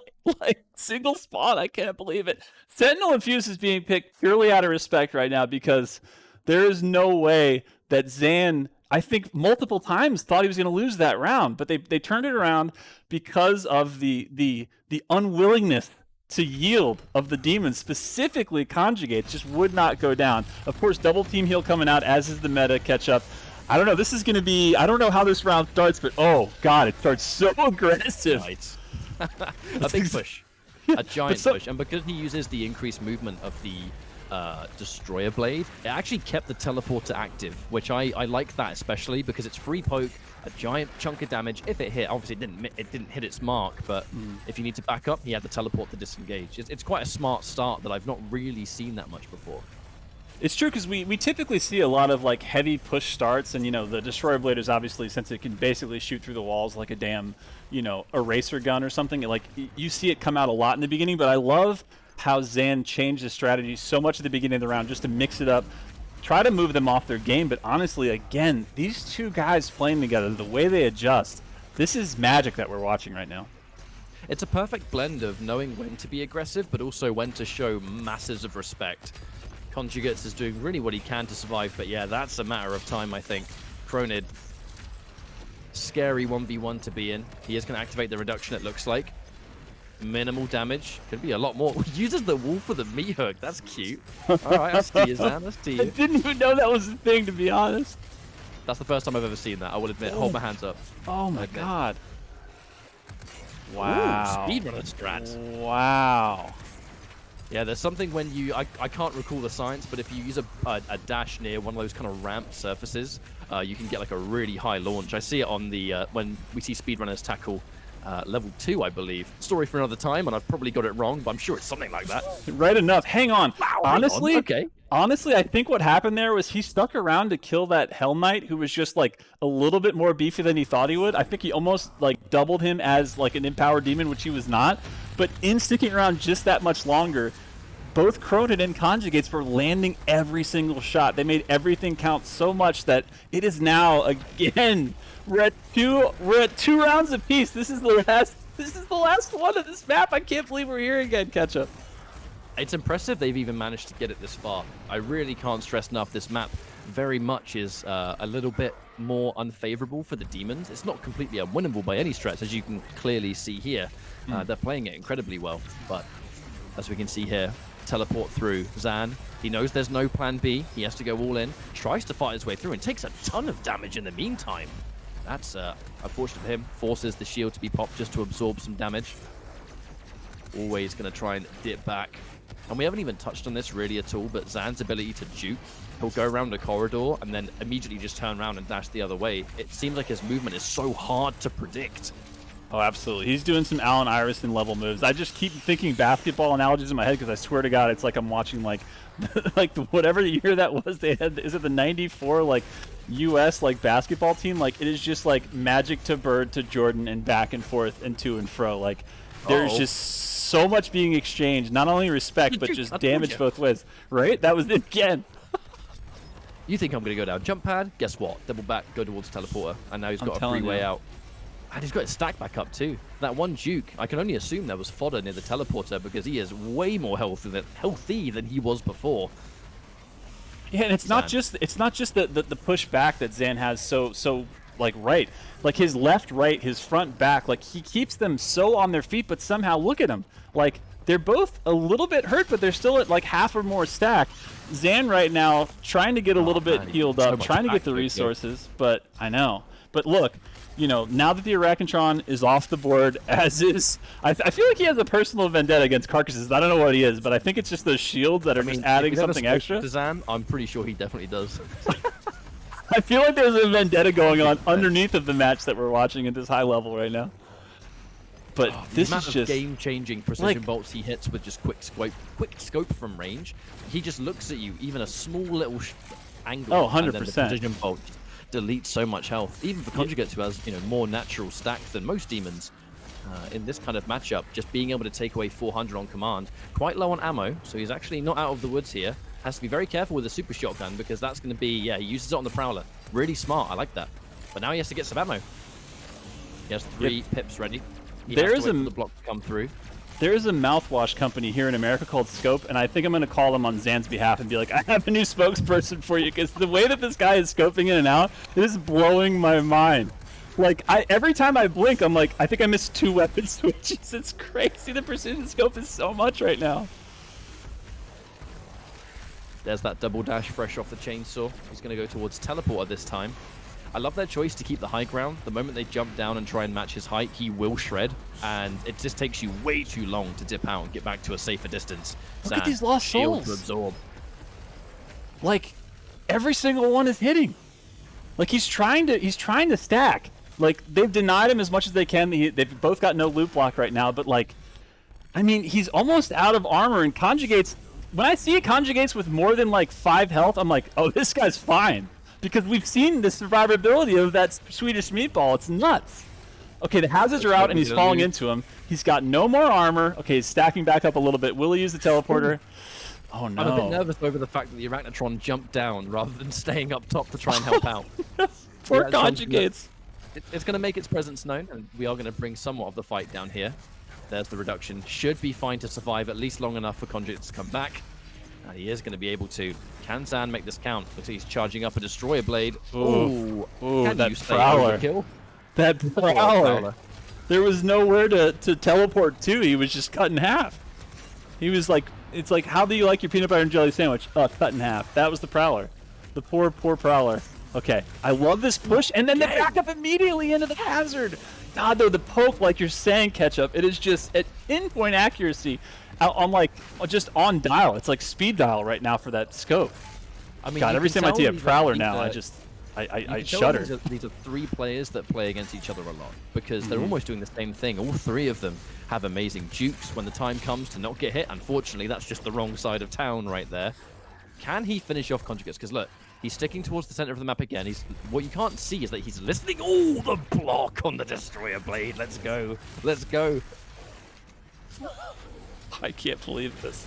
spot. I can't believe it. Sentinel Infuse is being picked purely out of respect right now because there is no way that Zan, I think multiple times, thought he was going to lose that round, but they turned it around because of the unwillingness to yield of the demons, specifically Conjugates, just would not go down. Of course, double team heal coming out, as is the meta catch up. I don't know. This is going to be, I don't know how this round starts, but oh god, it starts so aggressive. Right. A big push. A giant push. And because he uses the increased movement of the Destroyer Blade, it actually kept the teleporter active, which I like that especially because it's free poke, a giant chunk of damage if it hit. Obviously, it didn't hit its mark, but if you need to back up, he had the teleport to disengage. It's quite a smart start that I've not really seen that much before. It's true because we typically see a lot of like heavy push starts, and you know the Destroyer Blade is obviously, since it can basically shoot through the walls like a damn eraser gun or something. Like you see it come out a lot in the beginning, but I love how Zan changed his strategy so much at the beginning of the round just to mix it up, try to move them off their game. But honestly, again, these two guys playing together, the way they adjust, this is magic that we're watching right now. It's a perfect blend of knowing when to be aggressive, but also when to show masses of respect. Conjugates is doing really what he can to survive, but yeah, that's a matter of time, I think. Kroniid, scary 1v1 to be in. He is going to activate the reduction, it looks like. Minimal damage. Could be a lot more. Uses the wall for the meat hook. That's cute. All right, I see you, Zan. I see I you. didn't even know that was a thing, to be honest. That's the first time I've ever seen that. I will admit. Hold my hands up. Oh my god. Wow. Ooh, speedrunner strats. Wow. Yeah, there's something when you... I can't recall the science, but if you use a dash near one of those kind of ramp surfaces, you can get like a really high launch. I see it on the... when we see speedrunners tackle level 2, I believe. Story for another time, and I've probably got it wrong, but I'm sure it's something like that. Right enough. Hang on. Wow, honestly, hang on. Okay. Honestly, I think what happened there was he stuck around to kill that Hell Knight, who was just like a little bit more beefy than he thought he would. I think he almost like doubled him as like an empowered demon, which he was not. But in sticking around just that much longer, both Kroniid and Conjugates were landing every single shot. They made everything count so much that it is now again. We're at two rounds apiece. This is the last one of this map. I can't believe we're here again, Ketchup. It's impressive they've even managed to get it this far. I really can't stress enough this map very much is a little bit more unfavorable for the demons. It's not completely unwinnable by any stretch, as you can clearly see here. They're playing it incredibly well, but as we can see here, teleport through. Zan, he knows there's no plan B. He has to go all in, tries to fight his way through, and takes a ton of damage in the meantime. That's unfortunate for him. Forces the shield to be popped just to absorb some damage. Always going to try and dip back. And we haven't even touched on this really at all, but Zan's ability to juke. He'll go around a corridor and then immediately just turn around and dash the other way. It seems like his movement is so hard to predict. Oh, absolutely. He's doing some Allen Iverson level moves. I just keep thinking basketball analogies in my head because I swear to God, it's like I'm watching like whatever year that was. They had, is it the '94 like U.S. like basketball team? Like it is just like Magic to Bird to Jordan and back and forth and to and fro. Like there's just so much being exchanged. Not only respect but just damage both ways. Right? That was it again. You think I'm going to go down jump pad? Guess what? Double back, go towards teleporter, and now he's got a free way out. And he's got his stack back up too. That one juke, I can only assume there was fodder near the teleporter because he is way more healthy than he was before. Yeah, and it's not just the push back that Zan has so like right. Like his left, right, his front, back, like he keeps them so on their feet, but somehow look at him. Like they're both a little bit hurt, but they're still at like half or more stack. Zan right now trying to get a little bit healed up, trying to get the resources, but I know. But look, you know, now that the Arachntron is off the board, as is, I feel like he has a personal vendetta against Carcasses. I don't know what he is, but I think it's just those shields that are just adding something extra. To Zan, I'm pretty sure he definitely does. I feel like there's a vendetta going on underneath of the match that we're watching at this high level right now. But this is just game-changing precision bolts he hits with just quick scope from range. He just looks at you, even a small little angle. Oh, 100%. And then the precision bolt deletes so much health. Even for Conjugates, who has more natural stacks than most demons, in this kind of matchup, just being able to take away 400 on command, quite low on ammo, so he's actually not out of the woods here. Has to be very careful with the super shotgun because that's going to be, he uses it on the Prowler. Really smart, I like that. But now he has to get some ammo. He has 3 pips ready. He has to wait for the block to come through. There is a mouthwash company here in America called Scope, and I think I'm going to call them on Zan's behalf and be like, I have a new spokesperson for you, because the way that this guy is scoping in and out is blowing my mind. Like, every time I blink, I'm like, I think I missed 2 weapon switches. It's crazy. The precision scope is so much right now. There's that double dash fresh off the chainsaw. He's going to go towards teleporter this time. I love their choice to keep the high ground. The moment they jump down and try and match his height, he will shred, and it just takes you way too long to dip out and get back to a safer distance. Look at these lost souls. To absorb. like every single one is hitting. Like he's trying to stack. Like they've denied him as much as they can. They've both got no loot block right now, but like, I mean, he's almost out of armor, and Conjugates, when I see Conjugates with more than like 5 health, I'm like, oh, this guy's fine. Because we've seen the survivability of that Swedish meatball. It's nuts. Okay, the hazards are out, and he's falling into him. He's got no more armor. Okay, he's stacking back up a little bit. Will he use the teleporter? Oh, no. I'm a bit nervous over the fact that the Arachnotron jumped down rather than staying up top to try and help out. Poor Conjugates. It's going to make its presence known, and we are going to bring somewhat of the fight down here. There's the reduction. Should be fine to survive at least long enough for Conjugates to come back. And he is going to be able to. Can Zan make this count? Looks like he's charging up a Destroyer Blade. Ooh, Can that you stay Prowler. overkill? That Prowler. There was nowhere to teleport to. He was just cut in half. He was like, it's like, how do you like your peanut butter and jelly sandwich? Cut in half. That was the Prowler. The poor, poor Prowler. Okay, I love this push, and then the back up immediately into the hazard. God, though, the poke, like you're saying, Ketchup, it is just at pinpoint accuracy on like, just on dial. It's like speed dial right now for that scope. I mean, God, every time I see a Prowler now, I shudder. These are 3 players that play against each other a lot because they're almost doing the same thing. All 3 of them have amazing jukes when the time comes to not get hit. Unfortunately, that's just the wrong side of town right there. Can he finish off Conjugates? Because look, he's sticking towards the center of the map again. What you can't see is that he's listening. Oh, the block on the Destroyer Blade. Let's go. Let's go. I can't believe this.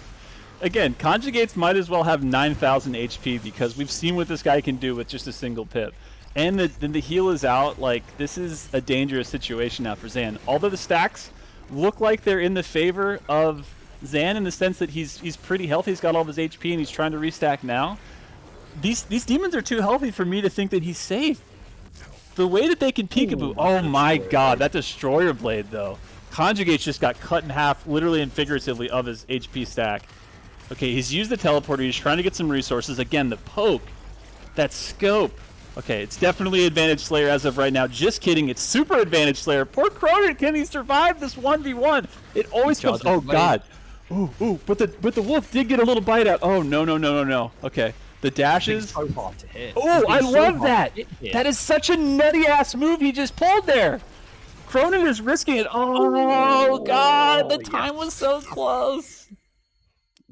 Again, Conjugates might as well have 9,000 HP because we've seen what this guy can do with just a single pip. And then the heal is out. Like, this is a dangerous situation now for Zan. Although the stacks look like they're in the favor of Zan in the sense that he's pretty healthy. He's got all of his HP and he's trying to restack now. These demons are too healthy for me to think that he's safe. The way that they can peekaboo. Oh my god, that Destroyer Blade though. Conjugates just got cut in half, literally and figuratively, of his HP stack. Okay, he's used the teleporter. He's trying to get some resources. Again, the poke. That scope. Okay, it's definitely Advantage Slayer as of right now. Just kidding. It's Super Advantage Slayer. Poor Kroniid. Can he survive this 1v1? It always comes. Oh, God. Ooh. But the wolf did get a little bite out. Oh, no. Okay. The dashes. So hard to hit. Oh, I love that. That is such a nutty-ass move he just pulled there. Kroniid is risking it. Oh, God. The time was so close.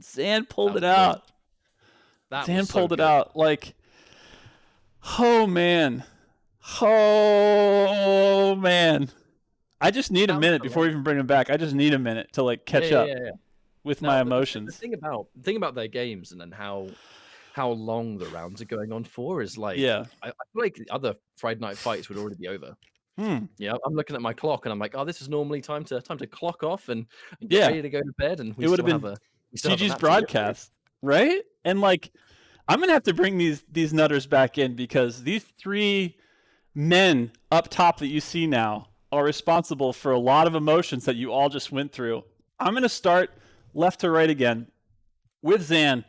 Zan pulled it out. Zan pulled it out. Like, oh man. I just need a minute before we even bring him back. I just need a minute to like catch up with my emotions. The thing about their games and then how long the rounds are going on for is like, I feel like the other Friday night fights would already be over. Yeah, I'm looking at my clock and I'm like, oh, this is normally time to clock off and get ready to go to bed. And we it would have been GG's broadcast, right? And like, I'm gonna have to bring these nutters back in because these 3 men up top that you see now are responsible for a lot of emotions that you all just went through. I'm gonna start left to right again with Zan.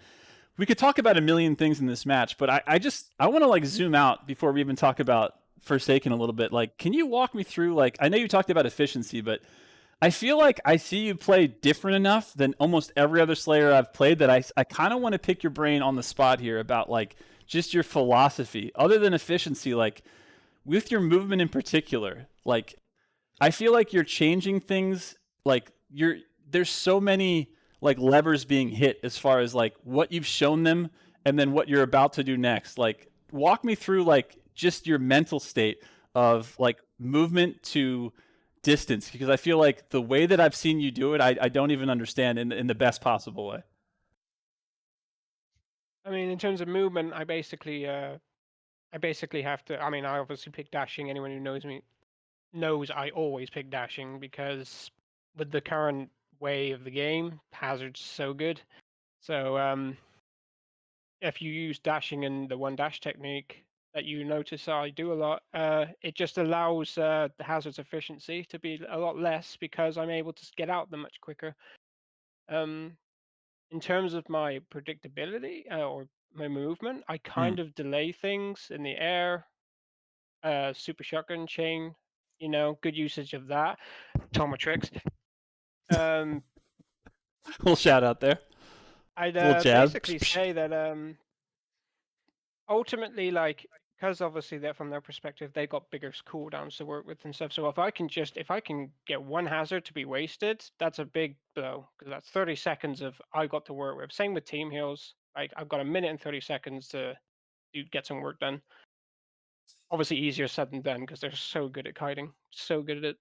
We could talk about a million things in this match, but I want to like zoom out before we even talk about Forsaken a little bit. Like, can you walk me through, like, I know you talked about efficiency, but I feel like I see you play different enough than almost every other Slayer I've played that I kind of want to pick your brain on the spot here about like just your philosophy other than efficiency, like with your movement in particular. Like, I feel like you're changing things. Like there's so many like levers being hit as far as like what you've shown them and then what you're about to do next. Like, walk me through like just your mental state of like movement to distance, because I feel like the way that I've seen you do it, I don't even understand in the best possible way. I mean, in terms of movement, I basically have to. I mean, I obviously pick dashing. Anyone who knows me knows I always pick dashing because with the current way of the game, hazard's so good. So if you use dashing and the one dash technique that you notice I do a lot, it just allows the hazard's efficiency to be a lot less because I'm able to get out them much quicker. In terms of my predictability or my movement, I kind of delay things in the air. Super shotgun chain, good usage of that. Tomatrix. Little shout out there. I'd Little jab. basically say that ultimately, like, because obviously they're from their perspective, they got bigger cooldowns to work with and stuff. So if I can get one hazard to be wasted, that's a big blow, because that's 30 seconds of I got to work with. Same with team heals. I've got a minute and 30 seconds to get some work done. Obviously easier said than done because they're so good at kiting, so good at it.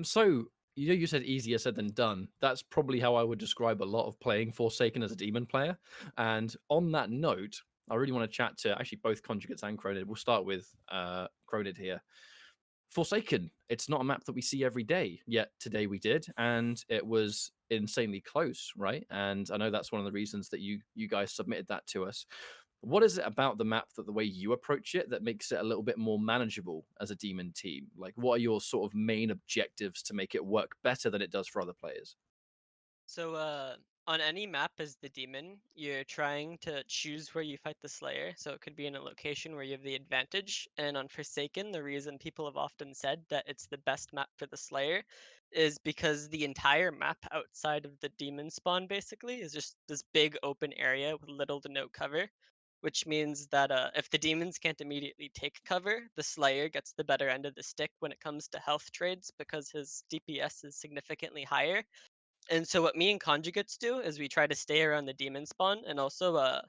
So you said easier said than done. That's probably how I would describe a lot of playing Forsaken as a demon player. And on that note, I really want to chat to actually both Conjugates and Kroniid. We'll start with Kroniid here. Forsaken, it's not a map that we see every day, yet today we did, and it was insanely close, right? And I know that's one of the reasons that you guys submitted that to us. What is it about the map that the way you approach it that makes it a little bit more manageable as a demon team? Like, what are your sort of main objectives to make it work better than it does for other players? So, on any map as the demon, you're trying to choose where you fight the Slayer. So it could be in a location where you have the advantage. And on Forsaken, the reason people have often said that it's the best map for the Slayer is because the entire map outside of the demon spawn basically is just this big open area with little to no cover. Which means that if the demons can't immediately take cover, the Slayer gets the better end of the stick when it comes to health trades because his DPS is significantly higher. And so what me and conjugates do is we try to stay around the demon spawn, and also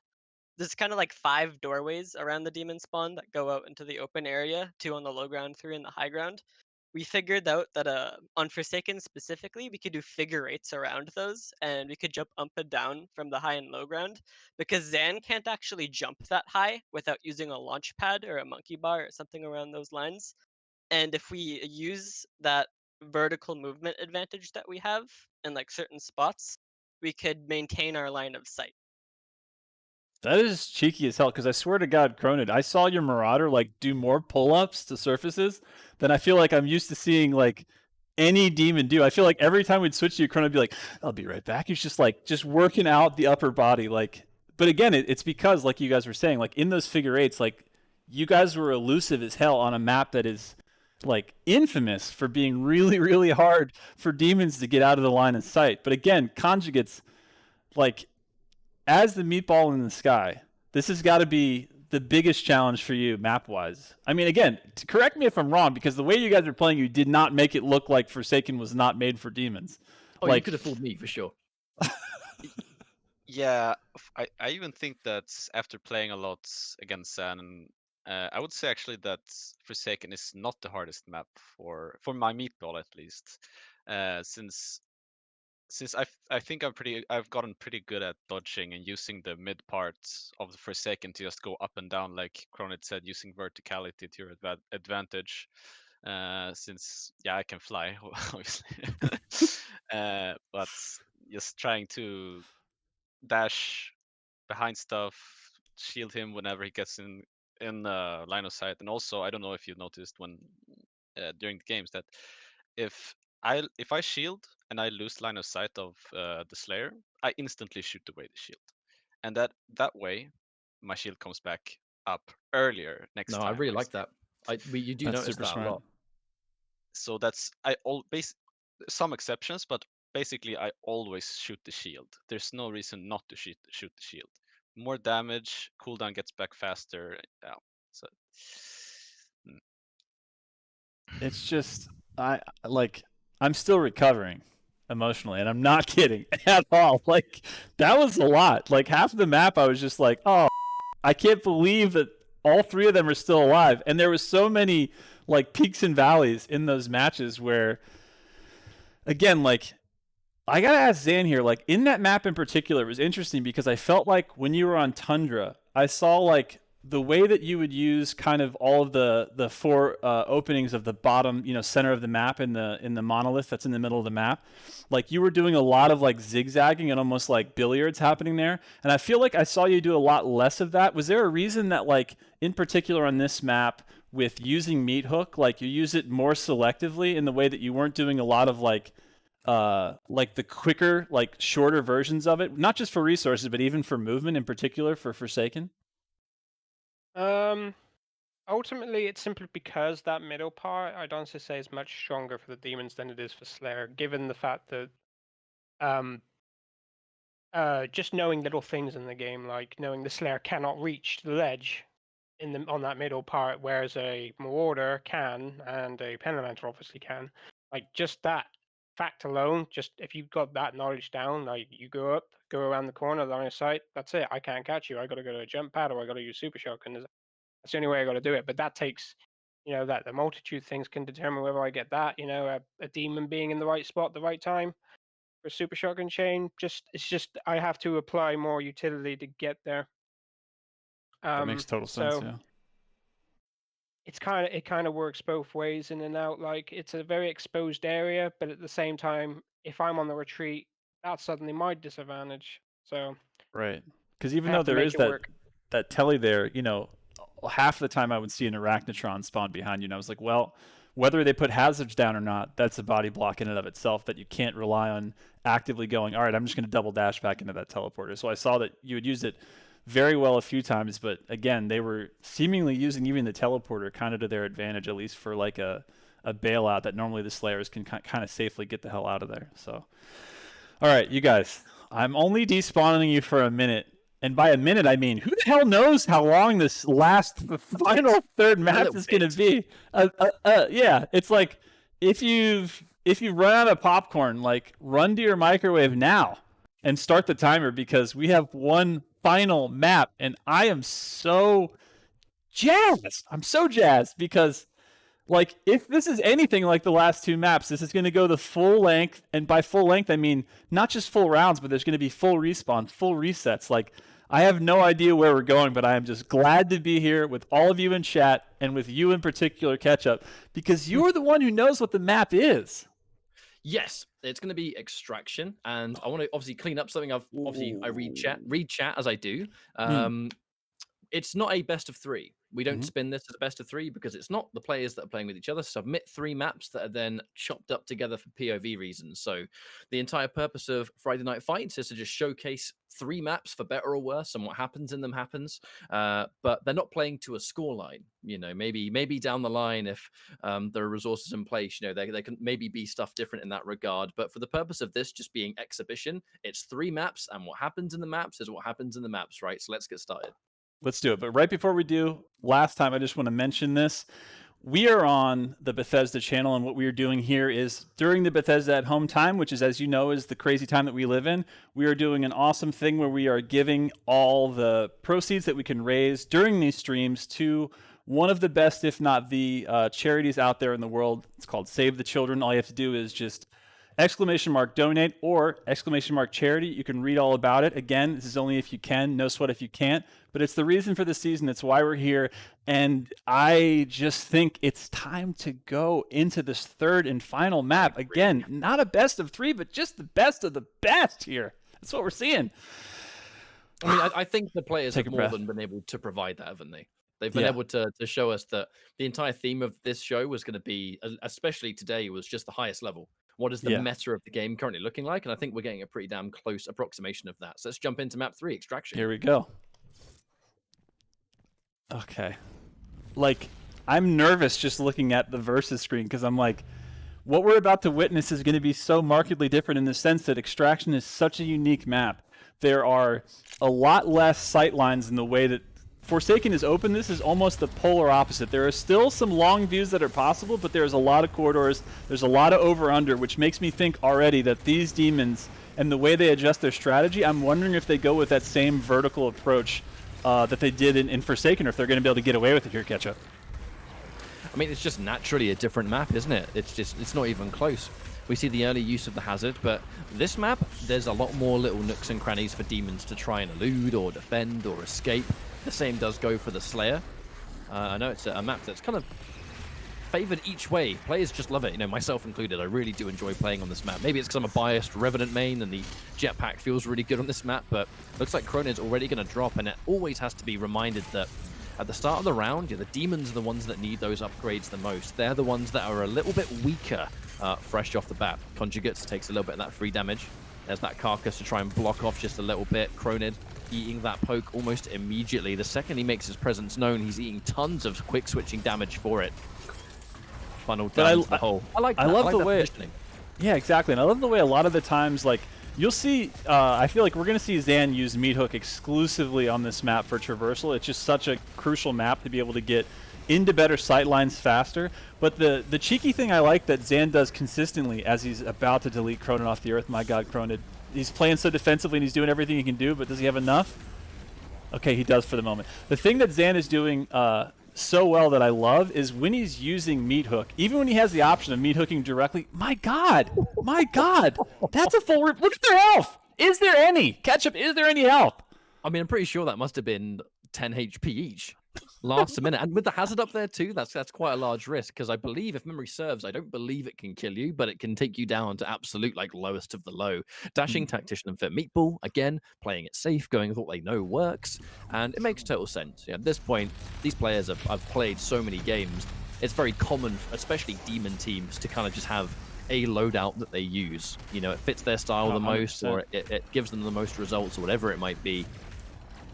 there's kind of like 5 doorways around the demon spawn that go out into the open area, 2 on the low ground, 3 in the high ground. We figured out that on Forsaken specifically, we could do figure eights around those, and we could jump up and down from the high and low ground because Zan can't actually jump that high without using a launch pad or a monkey bar or something around those lines. And if we use that vertical movement advantage that we have in like certain spots, we could maintain our line of sight. That is cheeky as hell, because I swear to God, Cronin, I saw your Marauder like do more pull-ups to surfaces than I feel like I'm used to seeing like any demon do. I feel like every time we'd switch to you, Cronin would be like, I'll be right back. He's just like just working out the upper body. Like, but again, it's because like you guys were saying, like in those figure eights, like you guys were elusive as hell on a map that is like infamous for being really, really hard for demons to get out of the line of sight. But again, conjugates, like as the meatball in the sky, this has got to be the biggest challenge for you map-wise. I mean, again, correct me if I'm wrong, because the way you guys are playing, you did not make it look like Forsaken was not made for demons. Oh, like, you could have fooled me for sure. Yeah, I even think that after playing a lot against Zan, I would say actually that Forsaken is not the hardest map for my meatball at least, since I think I've gotten pretty good at dodging and using the mid parts of the Forsaken to just go up and down, like Kroniid said, using verticality to your advantage. Since yeah, I can fly, obviously, but just trying to dash behind stuff, shield him whenever he gets in line of sight. And also, I don't know if you noticed when during the games that if I shield and I lose line of sight of the Slayer, I instantly shoot away the shield, and that way my shield comes back up earlier next No, I time really I like steal. that. You do that's notice super that a smart. lot. So that's some exceptions, but basically I always shoot the shield. There's no reason not to shoot the shield. More damage, cooldown gets back faster. Yeah. So mm. It's just, I'm still recovering emotionally, and I'm not kidding at all. Like, that was a lot. Like, half of the map, I was just like, oh, I can't believe that all 3 of them are still alive. And there was so many like peaks and valleys in those matches where, again, like I gotta ask Zan here, like in that map in particular, it was interesting because I felt like when you were on Tundra, I saw like the way that you would use kind of all of the 4 openings of the bottom, center of the map in the monolith that's in the middle of the map. Like you were doing a lot of like zigzagging and almost like billiards happening there. And I feel like I saw you do a lot less of that. Was there a reason that like in particular on this map with using meat hook, like you use it more selectively in the way that you weren't doing a lot of like the quicker, like shorter versions of it, not just for resources, but even for movement in particular for Forsaken? Ultimately, it's simply because that middle part, I'd honestly say, is much stronger for the demons than it is for Slayer, given the fact that Just knowing little things in the game, like knowing the Slayer cannot reach the ledge on that middle part, whereas a Marauder can, and a Penelementor obviously can. Like just that fact alone, just if you've got that knowledge down, like you go up, go around the corner, line of sight, that's it. I can't catch you. I got to go to a jump pad, or I got to use Super Shotgun. That's the only way I got to do it. But that takes, that the multitude things can determine whether I get that. A demon being in the right spot at the right time for Super Shotgun chain. It's just I have to apply more utility to get there. That makes total sense. So Yeah. it kind of works both ways, in and out. Like it's a very exposed area, but at the same time, if I'm on the retreat, that's suddenly my disadvantage. So Right. Because even I though have to there make is it that work. that telly there, half the time I would see an Arachnotron spawn behind you, and I was like, well, whether they put hazards down or not, that's a body block in and of itself that you can't rely on actively going, all right, I'm just going to double dash back into that teleporter. So I saw that you would use it very well a few times, but again, they were seemingly using even the teleporter kind of to their advantage, at least for like a bailout that normally the Slayers can kind of safely get the hell out of there. So, all right, you guys, I'm only despawning you for a minute. And by a minute, I mean, who the hell knows how long this final third map is going to be? Yeah, it's like if you run out of popcorn, like run to your microwave now and start the timer, because we have one final map, and I am so jazzed. I'm so jazzed because, like, if this is anything like the last two maps, this is going to go the full length, and by full length, I mean not just full rounds, but there's going to be full respawn, full resets. Like, I have no idea where we're going, but I am just glad to be here with all of you in chat, and with you in particular, Ketchup, because you're the one who knows what the map is. Yes, it's going to be Extraction, and I want to obviously clean up something. I read chat as I do. It's not a best of three. We don't spin this as a best of three because it's not the players that are playing with each other. Submit 3 maps that are then chopped up together for POV reasons. So the entire purpose of Friday Night Fights is to just showcase 3 maps for better or worse, and what happens in them happens. But they're not playing to a scoreline. Maybe down the line, if there are resources in place, they can maybe be stuff different in that regard. But for the purpose of this just being exhibition, it's 3 maps, and what happens in the maps is what happens in the maps, right? So let's get started. Let's do it. But right before we do, last time I just want to mention this. We are on the Bethesda channel, and what we are doing here is during the Bethesda at home time, which is, as you know, is the crazy time that we live in, we are doing an awesome thing where we are giving all the proceeds that we can raise during these streams to one of the best, if not the charities out there in the world. It's called Save the Children. All you have to do is just !donate or !charity. You can read all about it. Again, this is only if you can, no sweat if you can't, but it's the reason for the season. It's why we're here. And I just think it's time to go into this third and final map. Again, not a best of 3, but just the best of the best here. That's what we're seeing. I mean, I think the players have more than been able to provide that, haven't they? They've been able to show us that the entire theme of this show was going to be, especially today, was just the highest level. What is the meta of the game currently looking like? And I think we're getting a pretty damn close approximation of that. So let's jump into map 3, Extraction. Here we go. Okay. Like, I'm nervous just looking at the versus screen because I'm like, what we're about to witness is going to be so markedly different in the sense that Extraction is such a unique map. There are a lot less sight lines in the way that Forsaken is open. This is almost the polar opposite. There are still some long views that are possible, but there's a lot of corridors. There's a lot of over-under, which makes me think already that these demons and the way they adjust their strategy, I'm wondering if they go with that same vertical approach that they did in Forsaken, or if they're going to be able to get away with it here, Ketchup. I mean, it's just naturally a different map, isn't it? It's not even close. We see the early use of the hazard, but this map, there's a lot more little nooks and crannies for demons to try and elude or defend or escape. The same does go for the Slayer. I know it's a map that's kind of favored each way. Players just love it, myself included. I really do enjoy playing on this map. Maybe it's because I'm a biased Revenant main and the jetpack feels really good on this map, but looks like Kroniid's already going to drop, and it always has to be reminded that at the start of the round, the demons are the ones that need those upgrades the most. They're the ones that are a little bit weaker fresh off the bat. Conjugates takes a little bit of that free damage. There's that carcass to try and block off just a little bit. Kroniid eating that poke almost immediately. The second he makes his presence known, he's eating tons of quick switching damage for it. Funneled down the hole. I love the way. Yeah, exactly. And I love the way a lot of the times, like, You'll see, I feel like we're going to see Zan use Meat Hook exclusively on this map for traversal. It's just such a crucial map to be able to get into better sight lines faster. But the cheeky thing I like that Zan does consistently as he's about to delete Kroniid off the earth, my god, Kroniid, he's playing so defensively and he's doing everything he can do, but does he have enough? Okay, he does for the moment. The thing that Zan is doing so well that I love is when he's using Meat Hook, even when he has the option of Meat Hooking directly, my god, that's a full rip. Look at their health. Is there any? Ketchup, is there any health? I mean, I'm pretty sure that must have been 10 HP each. Last a minute, and with the hazard up there too, that's quite a large risk, because I believe, if memory serves, I don't believe it can kill you, but it can take you down to absolute like lowest of the low. Dashing Tactician and Fit Meatball, again, playing it safe, going with what they know works, and it makes total sense. Yeah, at this point, these players have played so many games. It's very common, especially demon teams, to kind of just have a loadout that they use. You know, it fits their style the most, or it gives them the most results, or whatever it might be.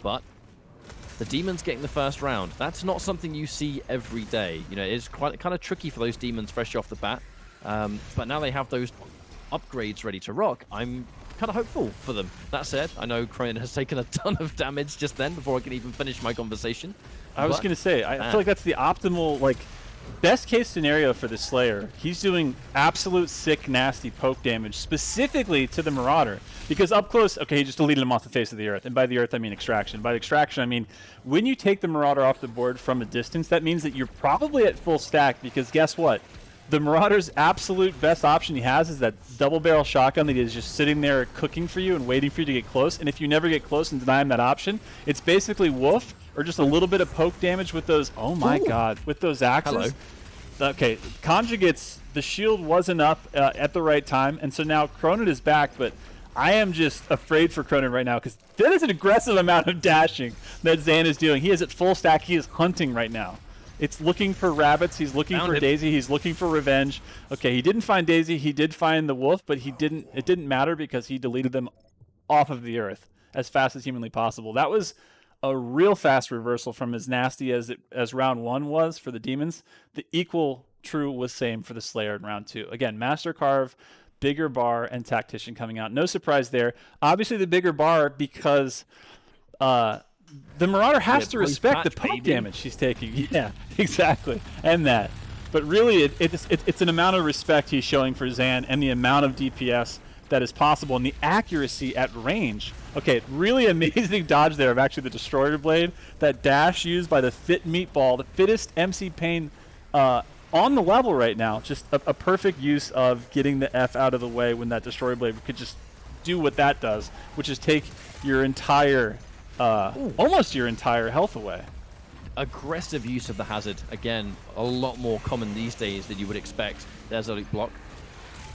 But the demons getting the first round, that's not something you see every day. You know, it's quite kind of tricky for those demons fresh off the bat. But now they have those upgrades ready to rock. I'm kind of hopeful for them. That said, I know Kroniid has taken a ton of damage just then before I can even finish my conversation. I was going to say, I feel like that's the optimal, like, best case scenario for the Slayer. He's doing absolute sick, nasty poke damage specifically to the Marauder. Because up close, okay, he just deleted him off the face of the earth. And by the earth, I mean extraction. By extraction, I mean when you take the Marauder off the board from a distance, that means that you're probably at full stack, because guess what? The Marauder's absolute best option he has is that double barrel shotgun that is just sitting there cooking for you and waiting for you to get close. And if you never get close and deny him that option, it's basically woof or just a little bit of poke damage with those, oh my god, with those axes. Hello. Okay, Conjugates, the shield wasn't up at the right time, and so now Kroniid is back, but I am just afraid for Kroniid right now, because that is an aggressive amount of dashing that Zan is doing. He is at full stack. He is hunting right now. It's looking for rabbits. He's looking for Daisy. He's looking for revenge. Okay, he didn't find Daisy. He did find the wolf, but it didn't matter because he deleted them off of the earth as fast as humanly possible. That was a real fast reversal from as nasty as round one was for the demons. The equal true was same for the Slayer in round two. Again, Master Carve, bigger bar, and Tactician coming out. No surprise there. Obviously the bigger bar because the Marauder has to respect the poke damage she's taking. Yeah, exactly. And that. But really, it's an amount of respect he's showing for Zan and the amount of DPS that is possible and the accuracy at range. Okay, really amazing dodge there of actually the Destroyer Blade. That dash used by the Fit Meatball, the fittest MC Pain on the level right now. Just a perfect use of getting the F out of the way when that Destroyer Blade could just do what that does, which is take your entire, almost your entire health away. Aggressive use of the hazard. Again, a lot more common these days than you would expect. There's a loop block.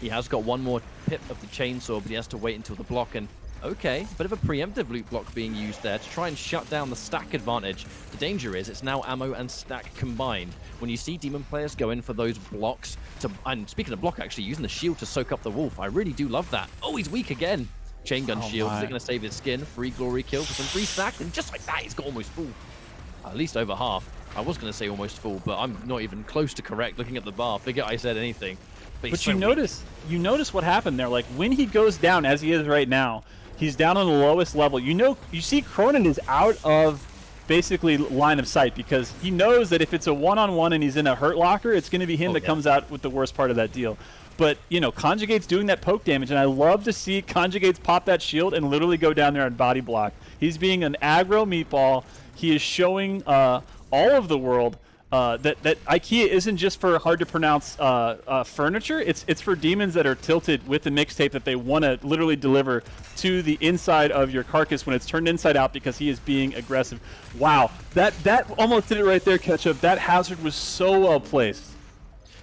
He has got one more pip of the chainsaw, but he has to wait until the block. And okay, bit of a preemptive loop block being used there to try and shut down the stack advantage. The danger is it's now ammo and stack combined. When you see demon players go in for those blocks, and speaking of block, actually using the shield to soak up the wolf, I really do love that. Oh, he's weak again. Chain gun shield, is it going to save his skin? Free glory kill for some free stack, and just like that, he's got almost full. At least over half. I was going to say almost full, but I'm not even close to correct looking at the bar. Figure I said anything. But so you notice what happened there. Like when he goes down, as he is right now, he's down on the lowest level. You see Kroniid is out of basically line of sight because he knows that if it's a one-on-one and he's in a hurt locker, it's going to be him that comes out with the worst part of that deal. But, you know, Conjugate's doing that poke damage, and I love to see Conjugates pop that shield and literally go down there and body block. He's being an aggro meatball. He is showing all of the world that IKEA isn't just for hard-to-pronounce furniture. It's for demons that are tilted with the mixtape that they want to literally deliver to the inside of your carcass when it's turned inside out because he is being aggressive. Wow, that almost did it right there, Ketchup. That hazard was so well placed.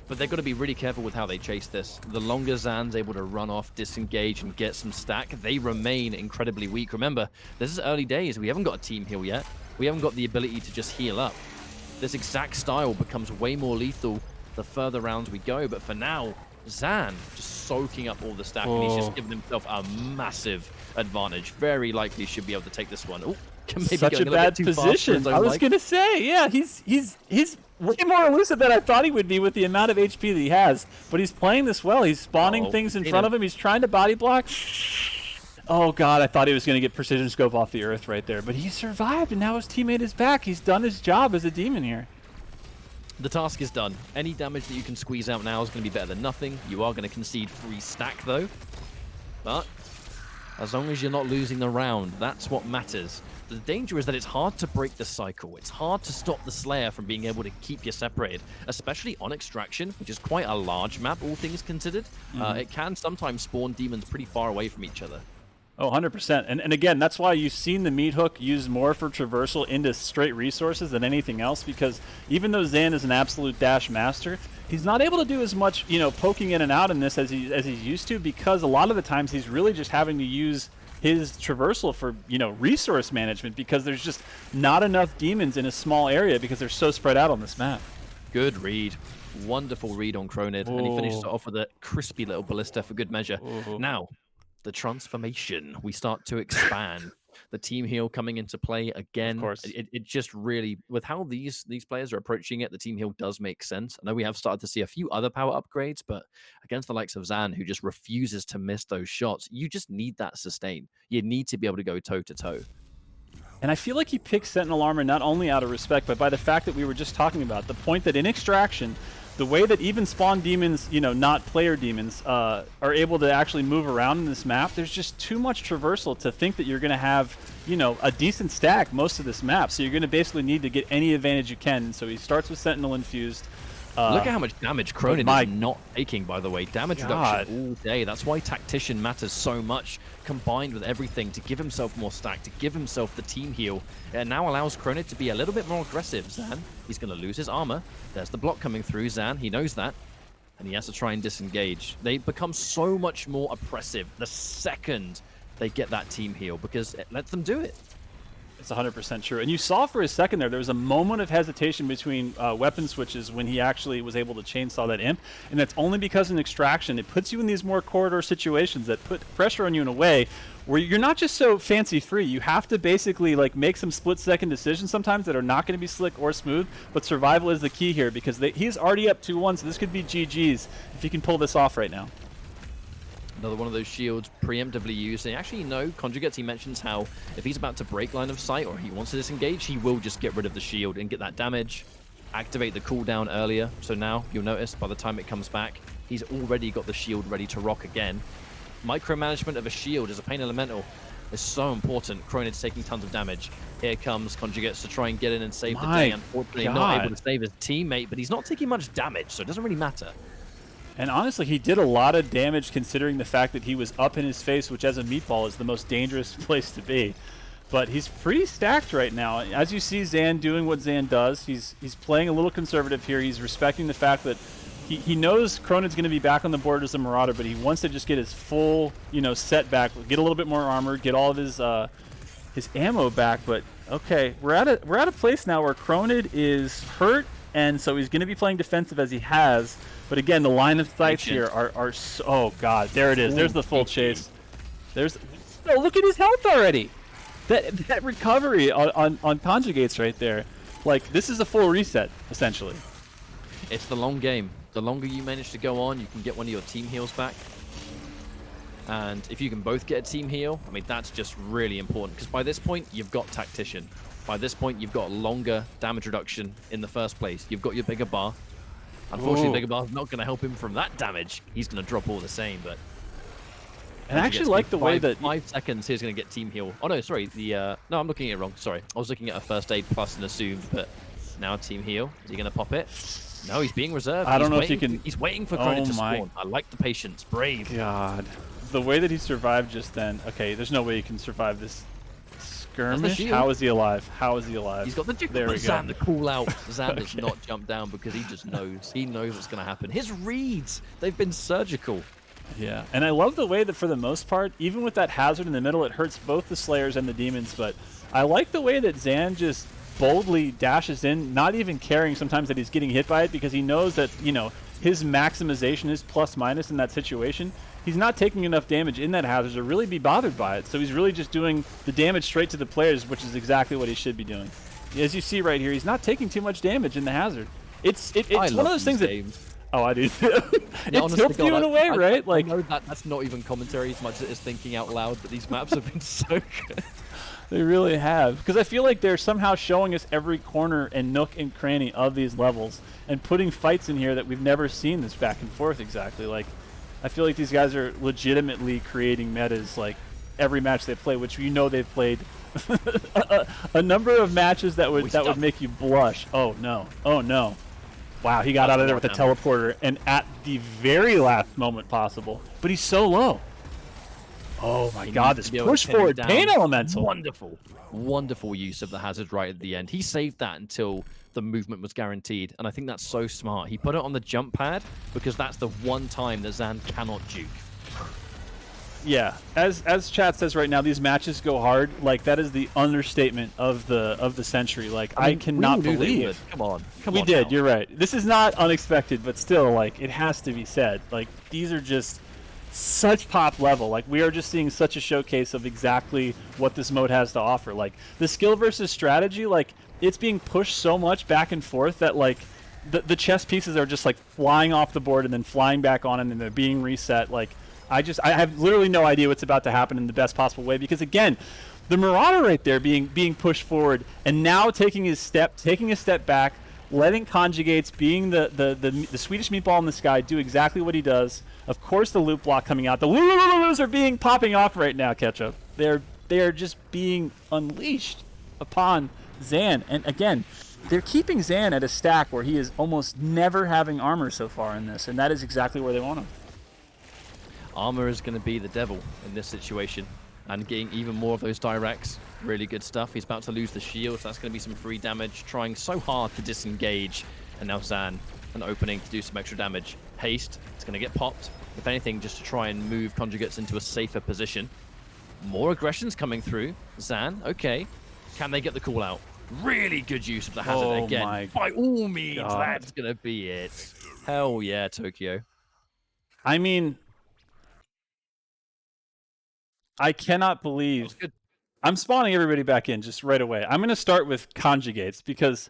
But they've got to be really careful with how they chase this. The longer Zan's able to run off, disengage, and get some stack, they remain incredibly weak. Remember, this is early days. We haven't got a team heal yet. We haven't got the ability to just heal up. This exact style becomes way more lethal the further rounds we go. But for now, Zan just soaking up all the stack, and he's just giving himself a massive advantage. Very likely should be able to take this one. Oh, maybe such a bad position. I was going to say, yeah, he's way more elusive than I thought he would be with the amount of HP that he has. But he's playing this well. He's spawning things in front of him. He's trying to body block. Oh god, I thought he was going to get precision scope off the earth right there, but he survived, and now his teammate is back. He's done his job as a demon here. The task is done. Any damage that you can squeeze out now is going to be better than nothing. You are going to concede free stack, though. But as long as you're not losing the round, that's what matters. The danger is that it's hard to break the cycle. It's hard to stop the Slayer from being able to keep you separated, especially on Extraction, which is quite a large map, all things considered. It can sometimes spawn demons pretty far away from each other. Oh, 100%. And again, that's why you've seen the meat hook used more for traversal into straight resources than anything else, because even though Zan is an absolute dash master, he's not able to do as much, you know, poking in and out in this as he's used to, because a lot of the times he's really just having to use his traversal for, you know, resource management, because there's just not enough demons in a small area because they're so spread out on this map. Good read. Wonderful read on Kroniid. And he finishes it off with a crispy little ballista for good measure. Now, the transformation. We start to expand. The team heal coming into play again. Of course. It just really, with how these players are approaching it, the team heal does make sense. I know we have started to see a few other power upgrades, but against the likes of Zan, who just refuses to miss those shots, you just need that sustain. You need to be able to go toe-to-toe. And I feel like he picked Sentinel Armor not only out of respect, but by the fact that we were just talking about, the point that in Extraction, the way that even spawn demons, you know, not player demons, are able to actually move around in this map, there's just too much traversal to think that you're going to have, you know, a decent stack most of this map. So you're going to basically need to get any advantage you can. And so he starts with Sentinel infused. Look at how much damage Kroniid is not taking, by the way. Damage reduction all day. That's why Tactician matters so much, combined with everything, to give himself more stack, to give himself the team heal. It now allows Kroniid to be a little bit more aggressive. Zan, he's going to lose his armor. There's the block coming through. Zan, he knows that. And he has to try and disengage. They become so much more oppressive the second they get that team heal, because it lets them do it. It's 100% true. And you saw for a second there was a moment of hesitation between weapon switches when he actually was able to chainsaw that imp. And that's only because in Extraction, it puts you in these more corridor situations that put pressure on you in a way where you're not just so fancy free. You have to basically like make some split-second decisions sometimes that are not going to be slick or smooth, but survival is the key here, because he's already up 2-1, so this could be GG's if he can pull this off right now. Another one of those shields preemptively used. And actually, Conjugates, he mentions how if he's about to break line of sight or he wants to disengage, he will just get rid of the shield and get that damage, activate the cooldown earlier. So now, you'll notice, by the time it comes back, he's already got the shield ready to rock again. Micromanagement of a shield as a Pain Elemental is so important. Kroniid's taking tons of damage. Here comes Conjugates to try and get in and save the day. Unfortunately, not able to save his teammate, but he's not taking much damage, so it doesn't really matter. And honestly, he did a lot of damage considering the fact that he was up in his face, which as a meatball is the most dangerous place to be. But he's pretty stacked right now. As you see Zan doing what Zan does, he's playing a little conservative here. He's respecting the fact that he knows Kroniid's going to be back on the board as a Marauder, but he wants to just get his full, you know, set back, get a little bit more armor, get all of his ammo back. But okay, we're at a place now where Kroniid is hurt, and so he's going to be playing defensive as he has. But again, the line of sights here are so, oh god, there it is. There's the full chase. There's, oh, look at his health already. That recovery on Conjugates right there. Like, this is a full reset, essentially. It's the long game. The longer you manage to go on, you can get one of your team heals back. And if you can both get a team heal, I mean, that's just really important. Because by this point, you've got Tactician. By this point, you've got longer damage reduction in the first place. You've got your bigger bar. Unfortunately, Bigger Bar's not going to help him from that damage. He's going to drop all the same, but... And I actually like the way that... 5 seconds, he's going to get team heal. Oh, no, sorry. No, I'm looking at it wrong. Sorry. I was looking at a first aid plus and assumed, but now team heal. Is he going to pop it? No, he's being reserved. I don't know if you can... He's waiting for Kroniid to spawn. I like the patience. Brave. God. The way that he survived just then... Okay, there's no way you can survive this skirmish. How is he alive? How is he alive? He's got the there we Zan go. to call out. Zan does not jump down because he just knows. He knows what's going to happen. His reads, they've been surgical. Yeah, and I love the way that for the most part, even with that hazard in the middle, it hurts both the Slayers and the Demons, but I like the way that Zan just boldly dashes in, not even caring sometimes that he's getting hit by it, because he knows that, you know, his maximization is plus minus in that situation. He's not taking enough damage in that hazard to really be bothered by it, so he's really just doing the damage straight to the players, which is exactly what he should be doing. As you see right here, he's not taking too much damage in the hazard. It's one of those things that Oh, I do too. Yeah, It honestly, tilts you in a way, right? Like, I know that's not even commentary as much as it is thinking out loud, but these maps have been so good. They really have. Because I feel like they're somehow showing us every corner and nook and cranny of these levels and putting fights in here that we've never seen this back and forth exactly. Like, I feel like these guys are legitimately creating metas like every match they play, which they've played a number of matches that would make you blush. Oh no. Oh no. Wow, he got out of there with a teleporter and at the very last moment possible. But he's so low. Oh my god, this push forward pain elemental. Wonderful. Wonderful use of the hazard right at the end. He saved that until the movement was guaranteed, and I think that's so smart. He put it on the jump pad because that's the one time that Zan cannot juke. Yeah, as chat says right now, these matches go hard. Like, that is the understatement of the century. Like, I cannot believe. Come on. We did. You're right. This is not unexpected, but still, like, it has to be said. Like, these are just such top level. Like, we are just seeing such a showcase of exactly what this mode has to offer. Like, the skill versus strategy, like, it's being pushed so much back and forth that, like, the chess pieces are just like flying off the board and then flying back on, and then they're being reset. Like, I have literally no idea what's about to happen in the best possible way, because again, the Marauder right there being pushed forward and now taking a step back, letting Conjugates, being the Swedish meatball in the sky, do exactly what he does. Of course, the loop block coming out. The Lulululus are popping off right now, Ketchup. They are just being unleashed upon Zan. And again, they're keeping Zan at a stack where he is almost never having armor so far in this, and that is exactly where they want him. Armor is going to be the devil in this situation, and getting even more of those directs. Really good stuff. He's about to lose the shield, so that's going to be some free damage. Trying so hard to disengage, and now Zan, an opening to do some extra damage. Haste, it's going to get popped. If anything, just to try and move Conjugates into a safer position. More aggressions coming through. Zan, okay. Can they get the call out? Really good use of the hazard again. By all means, that's going to be it. Hell yeah, Tokyo. I mean, I cannot believe. I'm spawning everybody back in just right away. I'm going to start with Conjugates because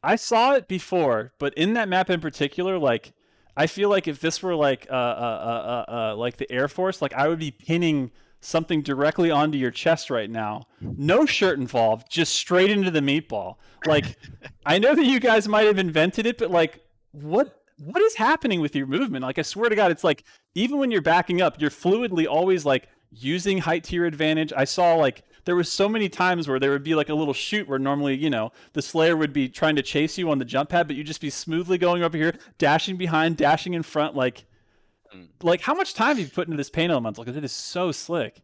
I saw it before, but in that map in particular, like, I feel like if this were like the Air Force, like, I would be pinning something directly onto your chest right now. No shirt involved, just straight into the meatball. Like, I know that you guys might have invented it, but like, what is happening with your movement? Like, I swear to God, it's like, even when you're backing up, you're fluidly always like using height to your advantage. I saw like there was so many times where there would be like a little shoot where normally, the Slayer would be trying to chase you on the jump pad, but you'd just be smoothly going over here, dashing behind, dashing in front. Like how much time have you put into this pain elemental? Because it is so slick.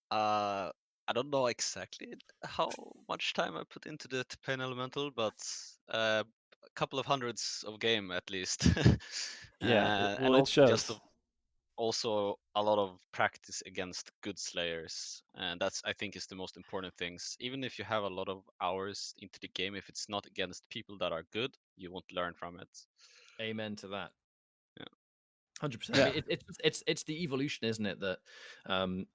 I don't know exactly how much time I put into the pain elemental, but a couple of hundreds of game at least. Yeah, and it shows. Just also a lot of practice against good slayers, and that's, I think, is the most important things. Even if you have a lot of hours into the game, if it's not against people that are good, you won't learn from it. Amen to that. Yeah. 100%. I mean, it's the evolution, isn't it? That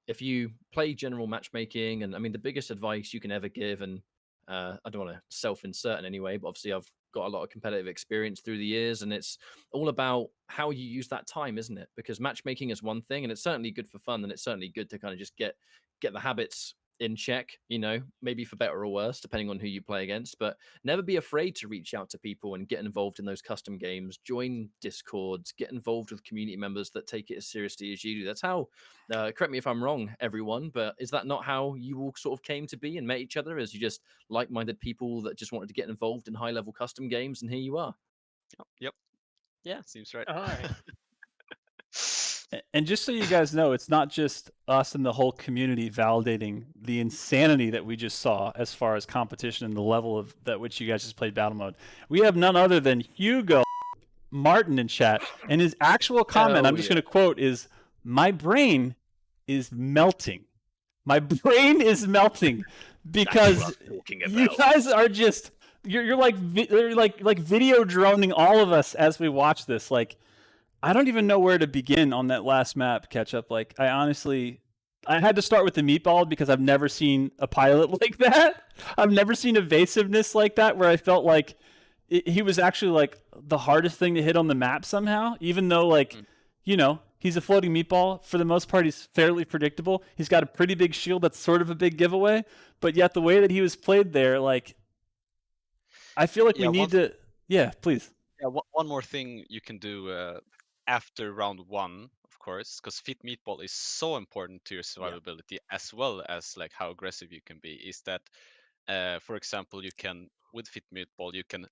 if you play general matchmaking, and I mean, the biggest advice you can ever give, and I don't want to self-insert in any way, but obviously I've got a lot of competitive experience through the years, and it's all about how you use that time, isn't it? Because matchmaking is one thing, and it's certainly good for fun, and it's certainly good to kind of just get the habits in check, maybe for better or worse, depending on who you play against. But never be afraid to reach out to people and get involved in those custom games, join Discords, get involved with community members that take it as seriously as you do. That's how, correct me if I'm wrong, everyone, but is that not how you all sort of came to be and met each other, as you just like-minded people that just wanted to get involved in high-level custom games, and here you are? Yep. Yeah, seems right. All right. And just so you guys know, it's not just us and the whole community validating the insanity that we just saw as far as competition and the level of that which you guys just played battle mode. We have none other than Hugo Martin in chat, and his actual comment, I'm just going to quote, is, "My brain is melting. My brain is melting because you guys are just you're like video droning all of us as we watch this. Like, I don't even know where to begin on that last map, Ketchup. Like, I had to start with the meatball because I've never seen a pilot like that. I've never seen evasiveness like that, where I felt like he was actually like the hardest thing to hit on the map somehow, even though like, you know, he's a floating meatball. For the most part, he's fairly predictable. He's got a pretty big shield that's sort of a big giveaway, but yet the way that he was played there, like, I feel like we need to. Yeah, please. Yeah, one more thing you can do after round 1, of course, because fit meatball is so important to your survivability as well as like how aggressive you can be. Is that, for example, you can with fit meatball you can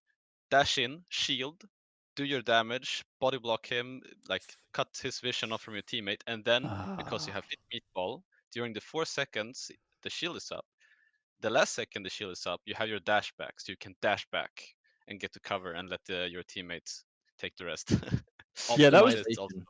dash in, shield, do your damage, body block him, like cut his vision off from your teammate, and then because you have fit meatball, during the 4 seconds the shield is up. The last second the shield is up, you have your dash back, so you can dash back and get to cover and let your teammates take the rest. Yeah, that was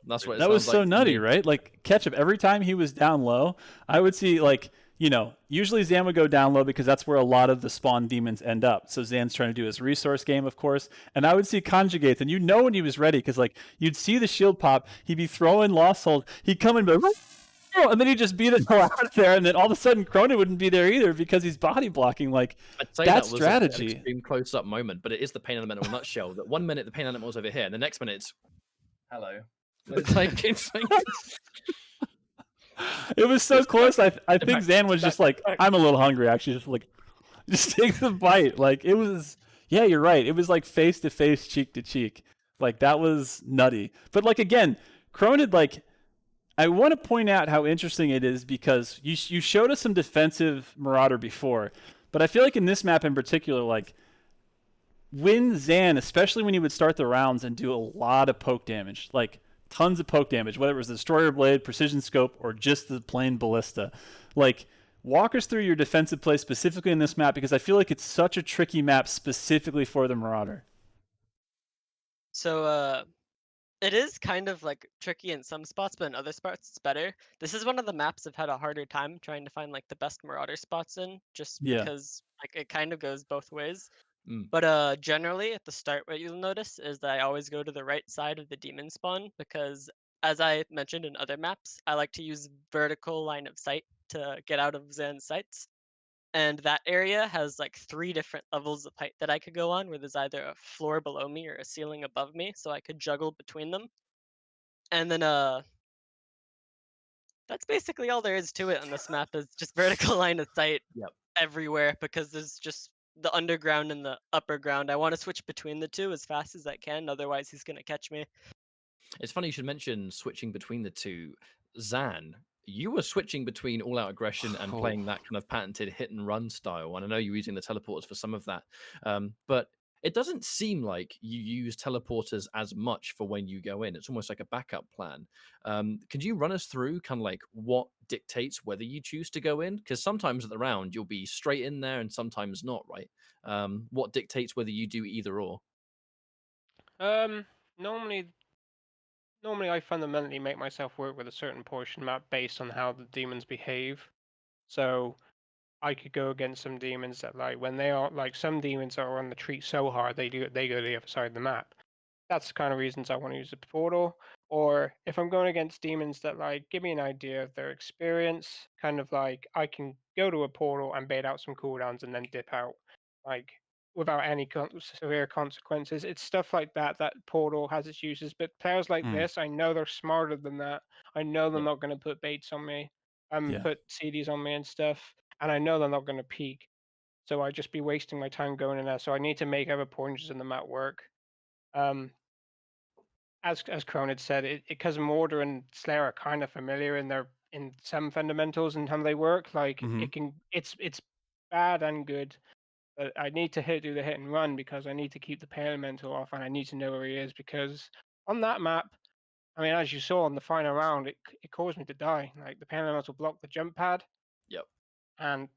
That's what it that was sounds so like to nutty, me. right? Like Ketchup, every time he was down low, I would see like, you know, usually Zan would go down low because that's where a lot of the spawn demons end up. So Zan's trying to do his resource game, of course. And I would see Conjugates, and you know when he was ready because like you'd see the shield pop, he'd be throwing Lost Hold, he'd come in, but and then he'd just be the hell out there, and then all of a sudden Kroniid wouldn't be there either because he's body blocking. Like I'd say that that was strategy. an extreme close-up moment, but it is the pain elemental nutshell. That 1 minute the pain elemental's over here, and the next minute it's hello. It's like, It was so close. I think Zan was just like, I'm a little hungry, actually. Just like, just take the bite. Like, it was, yeah, you're right. It was like face to face, cheek to cheek. Like, that was nutty. But, like, again, Kroniid, like, I want to point out how interesting it is because you showed us some defensive Marauder before. But I feel like in this map in particular, like, when Zan, especially when he would start the rounds and do a lot of poke damage, like, tons of poke damage, whether it was the Destroyer Blade, Precision Scope, or just the plain Ballista. Like, walk us through your defensive play specifically in this map because I feel like it's such a tricky map specifically for the Marauder. So, it is kind of like tricky in some spots, but in other spots it's better. This is one of the maps I've had a harder time trying to find like the best Marauder spots in, just because like it kind of goes both ways. But generally at the start, what you'll notice is that I always go to the right side of the demon spawn because, as I mentioned in other maps, I like to use vertical line of sight to get out of Zan's sights. And that area has like 3 different levels of height that I could go on, where there's either a floor below me or a ceiling above me, so I could juggle between them. And then that's basically all there is to it on this map, is just vertical line of sight everywhere, because there's just the underground and the upper ground. I want to switch between the two as fast as I can, otherwise he's going to catch me. It's funny you should mention switching between the two. Zan, you were switching between all-out aggression and playing that kind of patented hit-and-run style, and I know you're using the teleporters for some of that, but it doesn't seem like you use teleporters as much for when you go in. It's almost like a backup plan. Could you run us through kind of like what dictates whether you choose to go in? Because sometimes at the round you'll be straight in there and sometimes not, right? What dictates whether you do either or? Normally I fundamentally make myself work with a certain portion map based on how the demons behave. So I could go against some demons that, like, when they are like, some demons are on the treat so hard they go to the other side of the map. That's the kind of reasons I want to use the portal. Or if I'm going against demons that, like, give me an idea of their experience, kind of like I can go to a portal and bait out some cooldowns and then dip out, like, without any severe consequences. It's stuff like that that portal has its uses. But players like this, I know they're smarter than that. I know they're not going to put baits on me, put CDs on me and stuff, and I know they're not going to peek. So I'd just be wasting my time going in there. So I need to make other pointers in the map work. As Kroniid said, because Mortar and Slayer are kind of familiar in some fundamentals and how they work. Like, it's bad and good, but I need to do the hit and run because I need to keep the pain elemental off, and I need to know where he is, because on that map, I mean, as you saw in the final round, it caused me to die. Like, the pain elemental blocked the jump pad. And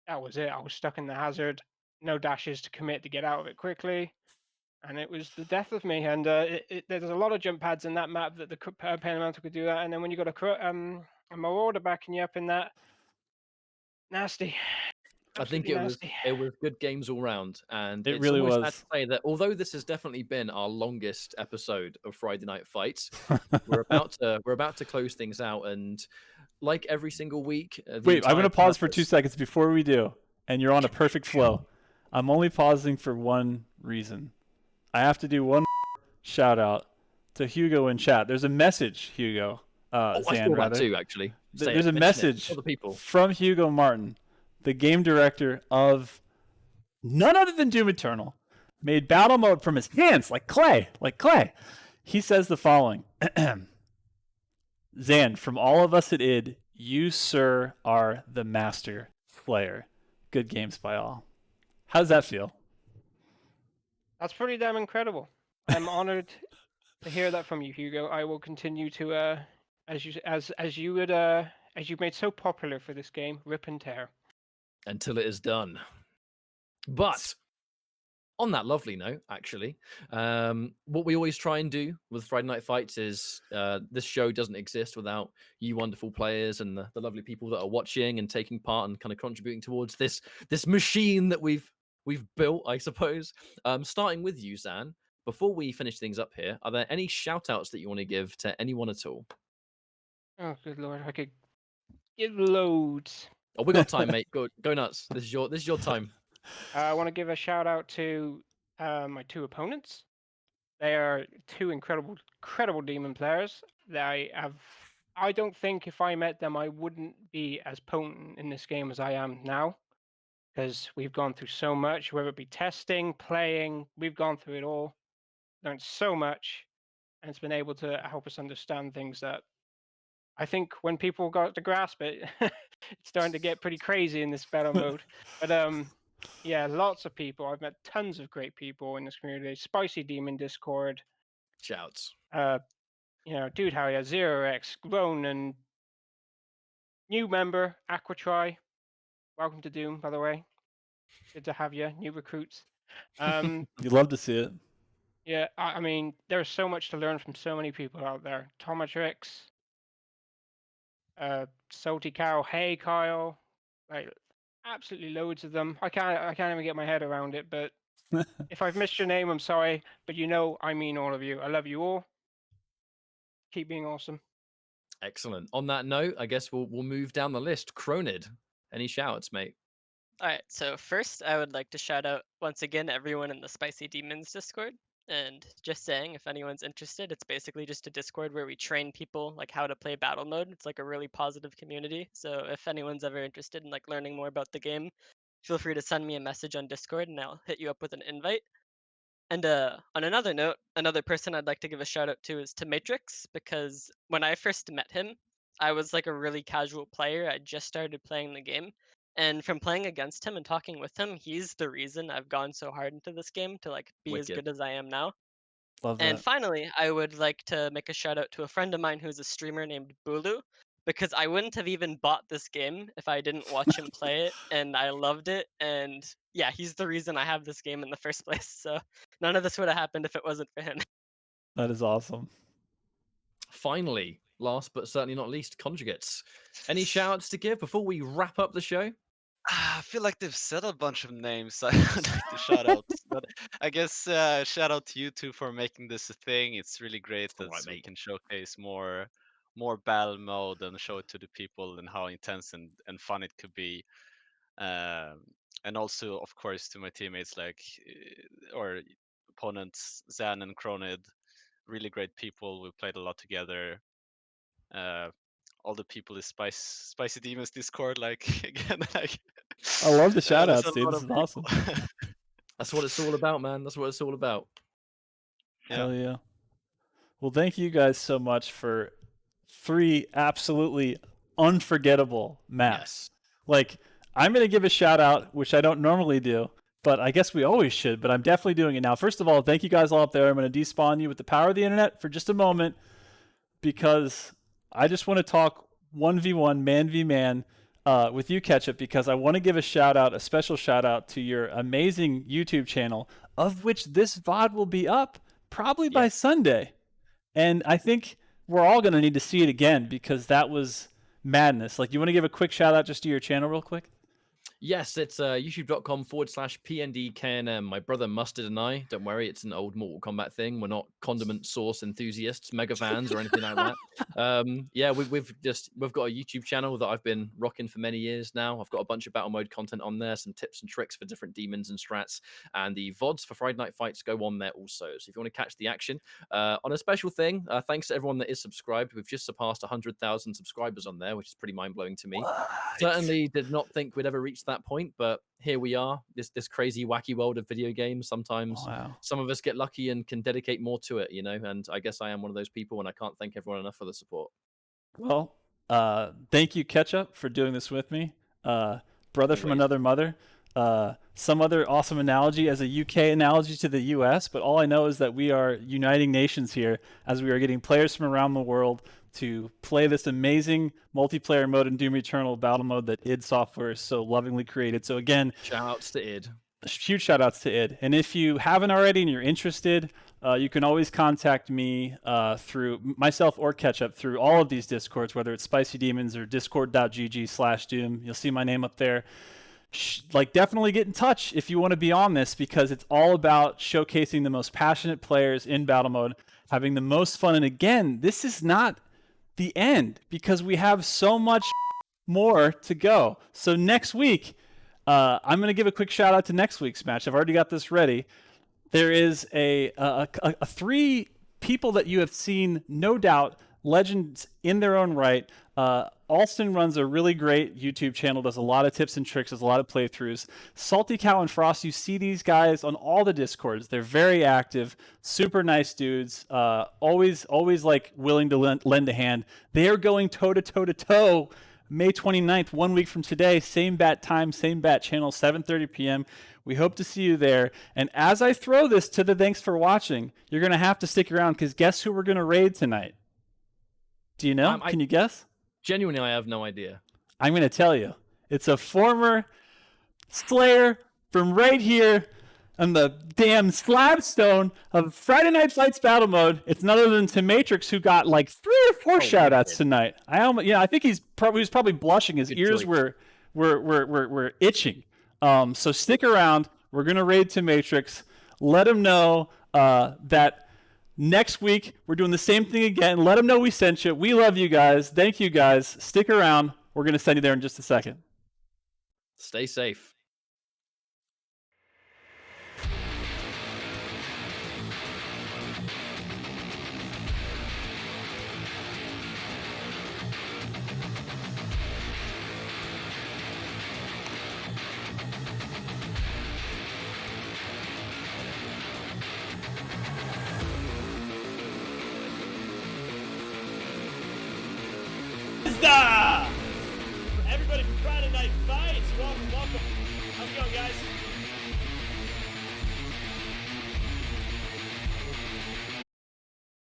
that was it. I was stuck in the hazard, no dashes to commit to get out of it quickly, and it was the death of me. And there's a lot of jump pads in that map that the pain elemental could do that, and then when you got a Marauder backing you up in that, nasty. I think it was good games all round, and it it's really almost was. fair to say that although this has definitely been our longest episode of Friday Night Fights, we're about to close things out, and like every single week. Wait, I'm going to pause for 2 seconds before we do, and you're on a perfect flow. I'm only pausing for one reason. I have to do one shout out to Hugo in chat. There's a message, Hugo. I Zan, saw rather. that too, actually. There's a Mention it. message Tell the people. from Hugo Martin, the game director of none other than Doom Eternal, made battle mode from his hands like clay. He says the following. Zan, from all of us at id, you, sir, are the master player. Good games by all. How does that feel? That's pretty damn incredible. I'm honored to hear that from you, Hugo. I will continue to, as you made so popular for this game, rip and tear until it is done. But on that lovely note, actually, what we always try and do with Friday Night Fights is this show doesn't exist without you wonderful players and the lovely people that are watching and taking part and kind of contributing towards this machine that we've built, I suppose. Starting with you, Zan, before we finish things up here, are there any shout outs that you want to give to anyone at all? Oh, good lord, I could give loads. Oh, we got time, mate. Go nuts. This is your time. I want to give a shout out to my two opponents. They are two incredible demon players that I don't think if I met them I wouldn't be as potent in this game as I am now, because we've gone through so much, whether it be testing, playing, we've gone through it all, learned so much, and it's been able to help us understand things that I think when people got to grasp it, it's starting to get pretty crazy in this battle mode. But yeah, lots of people. I've met tons of great people in this community. Spicy Demon Discord. Shouts. Dude, how yeah, Zero X, Grown, and new member Aquatry. Welcome to Doom, by the way. Good to have you, new recruits. You'd love to see it. Yeah, I mean, there's so much to learn from so many people out there. Tomatrix, Salty Cow, Hey Kyle, like absolutely loads of them. I can't even get my head around it. But if I've missed your name, I'm sorry. But I mean all of you. I love you all. Keep being awesome. Excellent. On that note, I guess we'll move down the list. Kroniid, any shouts, mate? All right, so first I would like to shout out once again everyone in the Spicy Demons Discord. And just saying, if anyone's interested, it's basically just a Discord where we train people like how to play battle mode. It's like a really positive community. So if anyone's ever interested in like learning more about the game, feel free to send me a message on Discord and I'll hit you up with an invite. And on another note, another person I'd like to give a shout out to is to Matrix, because when I first met him, I was like a really casual player. I just started playing the game. And from playing against him and talking with him, he's the reason I've gone so hard into this game to like be as Wicked. good as I am now. Love And that. finally, I would like to make a shout out to a friend of mine who's a streamer named Bulu, because I wouldn't have even bought this game if I didn't watch him play it, and I loved it. And yeah, he's the reason I have this game in the first place. So none of this would have happened if it wasn't for him. That is awesome. Finally, last but certainly not least, Conjugates. Any shouts to give before we wrap up the show? I feel like they've said a bunch of names I would like to shout out. But I guess shout out to you two for making this a thing. It's really great that Alright, we mate. can showcase more battle mode and show it to the people and how intense and fun it could be. And also, of course, to my teammates or opponents, Zan and Kroniid, really great people. We played a lot together. All the people in Spicy Demons Discord, again, I love the shout there's outs, a dude. lot This of is awesome. people. That's what it's all about, man. That's what it's all about. Hell yeah. Well, thank you guys so much for 3 absolutely unforgettable maps. Yes. Like, I'm going to give a shout out, which I don't normally do, but I guess we always should, but I'm definitely doing it now. First of all, thank you guys all up there. I'm going to despawn you with the power of the internet for just a moment, because I just want to talk 1v1, man v man, with you, Ketchup, because I want to give a special shout out to your amazing YouTube channel, of which this VOD will be up probably by Sunday. And I think we're all going to need to see it again, because that was madness. Like, you want to give a quick shout out just to your channel real quick? Yes, it's youtube.com/PNDK&M. My brother Mustard and I, don't worry, it's an old Mortal Kombat thing. We're not condiment sauce enthusiasts, mega fans, or anything like that. Yeah, we've got a YouTube channel that I've been rocking for many years now. I've got a bunch of battle mode content on there, some tips and tricks for different demons and strats, and the VODs for Friday Night Fights go on there also. So if you want to catch the action, on a special thing, thanks to everyone that is subscribed. We've just surpassed 100,000 subscribers on there, which is pretty mind-blowing to me. What? Certainly did not think we'd ever reach that point, but here we are. This crazy, wacky world of video games. Sometimes some of us get lucky and can dedicate more to it, you know. And I guess I am one of those people, and I can't thank everyone enough for the support. Well, thank you, Ketchup, for doing this with me. Brother from another mother. Some other awesome analogy as a UK analogy to the US, but all I know is that we are uniting nations here as we are getting players from around the world to play this amazing multiplayer mode in Doom Eternal battle mode that id Software is so lovingly created. So again, shout outs to id. Huge shout outs to id. And if you haven't already and you're interested, you can always contact me through myself or Ketchup through all of these Discords, whether it's Spicy Demons or discord.gg/Doom. You'll see my name up there. Like, definitely get in touch if you want to be on this, because it's all about showcasing the most passionate players in battle mode, having the most fun. And again, this is not the end, because we have so much more to go. So next week, I'm going to give a quick shout out to next week's match. I've already got this ready. There is a 3 people that you have seen, no doubt, legends in their own right. Alston runs a really great YouTube channel, does a lot of tips and tricks, does a lot of playthroughs. Salty Cow and Frost, you see these guys on all the Discords. They're very active, super nice dudes, always like willing to lend a hand. They are going toe-to-toe May 29th, 1 week from today, same bat time, same bat channel, 7:30 p.m. We hope to see you there. And as I throw this to the thanks for watching, you're going to have to stick around, because guess who we're going to raid tonight? Do you know? Can you guess? Genuinely, I have no idea. I'm going to tell you. It's a former Slayer from right here on the damn slabstone of Friday Night Fights battle mode. It's none other than Matrix, who got like 3 or 4 shout-outs tonight. I think he was probably blushing. His ears were itching. So stick around. We're going to raid Matrix. Let him know that next week we're doing the same thing again. Let them know we sent you. We love you guys. Thank you guys. Stick around. We're going to send you there in just a second. Stay safe. For everybody from Friday Night Fights,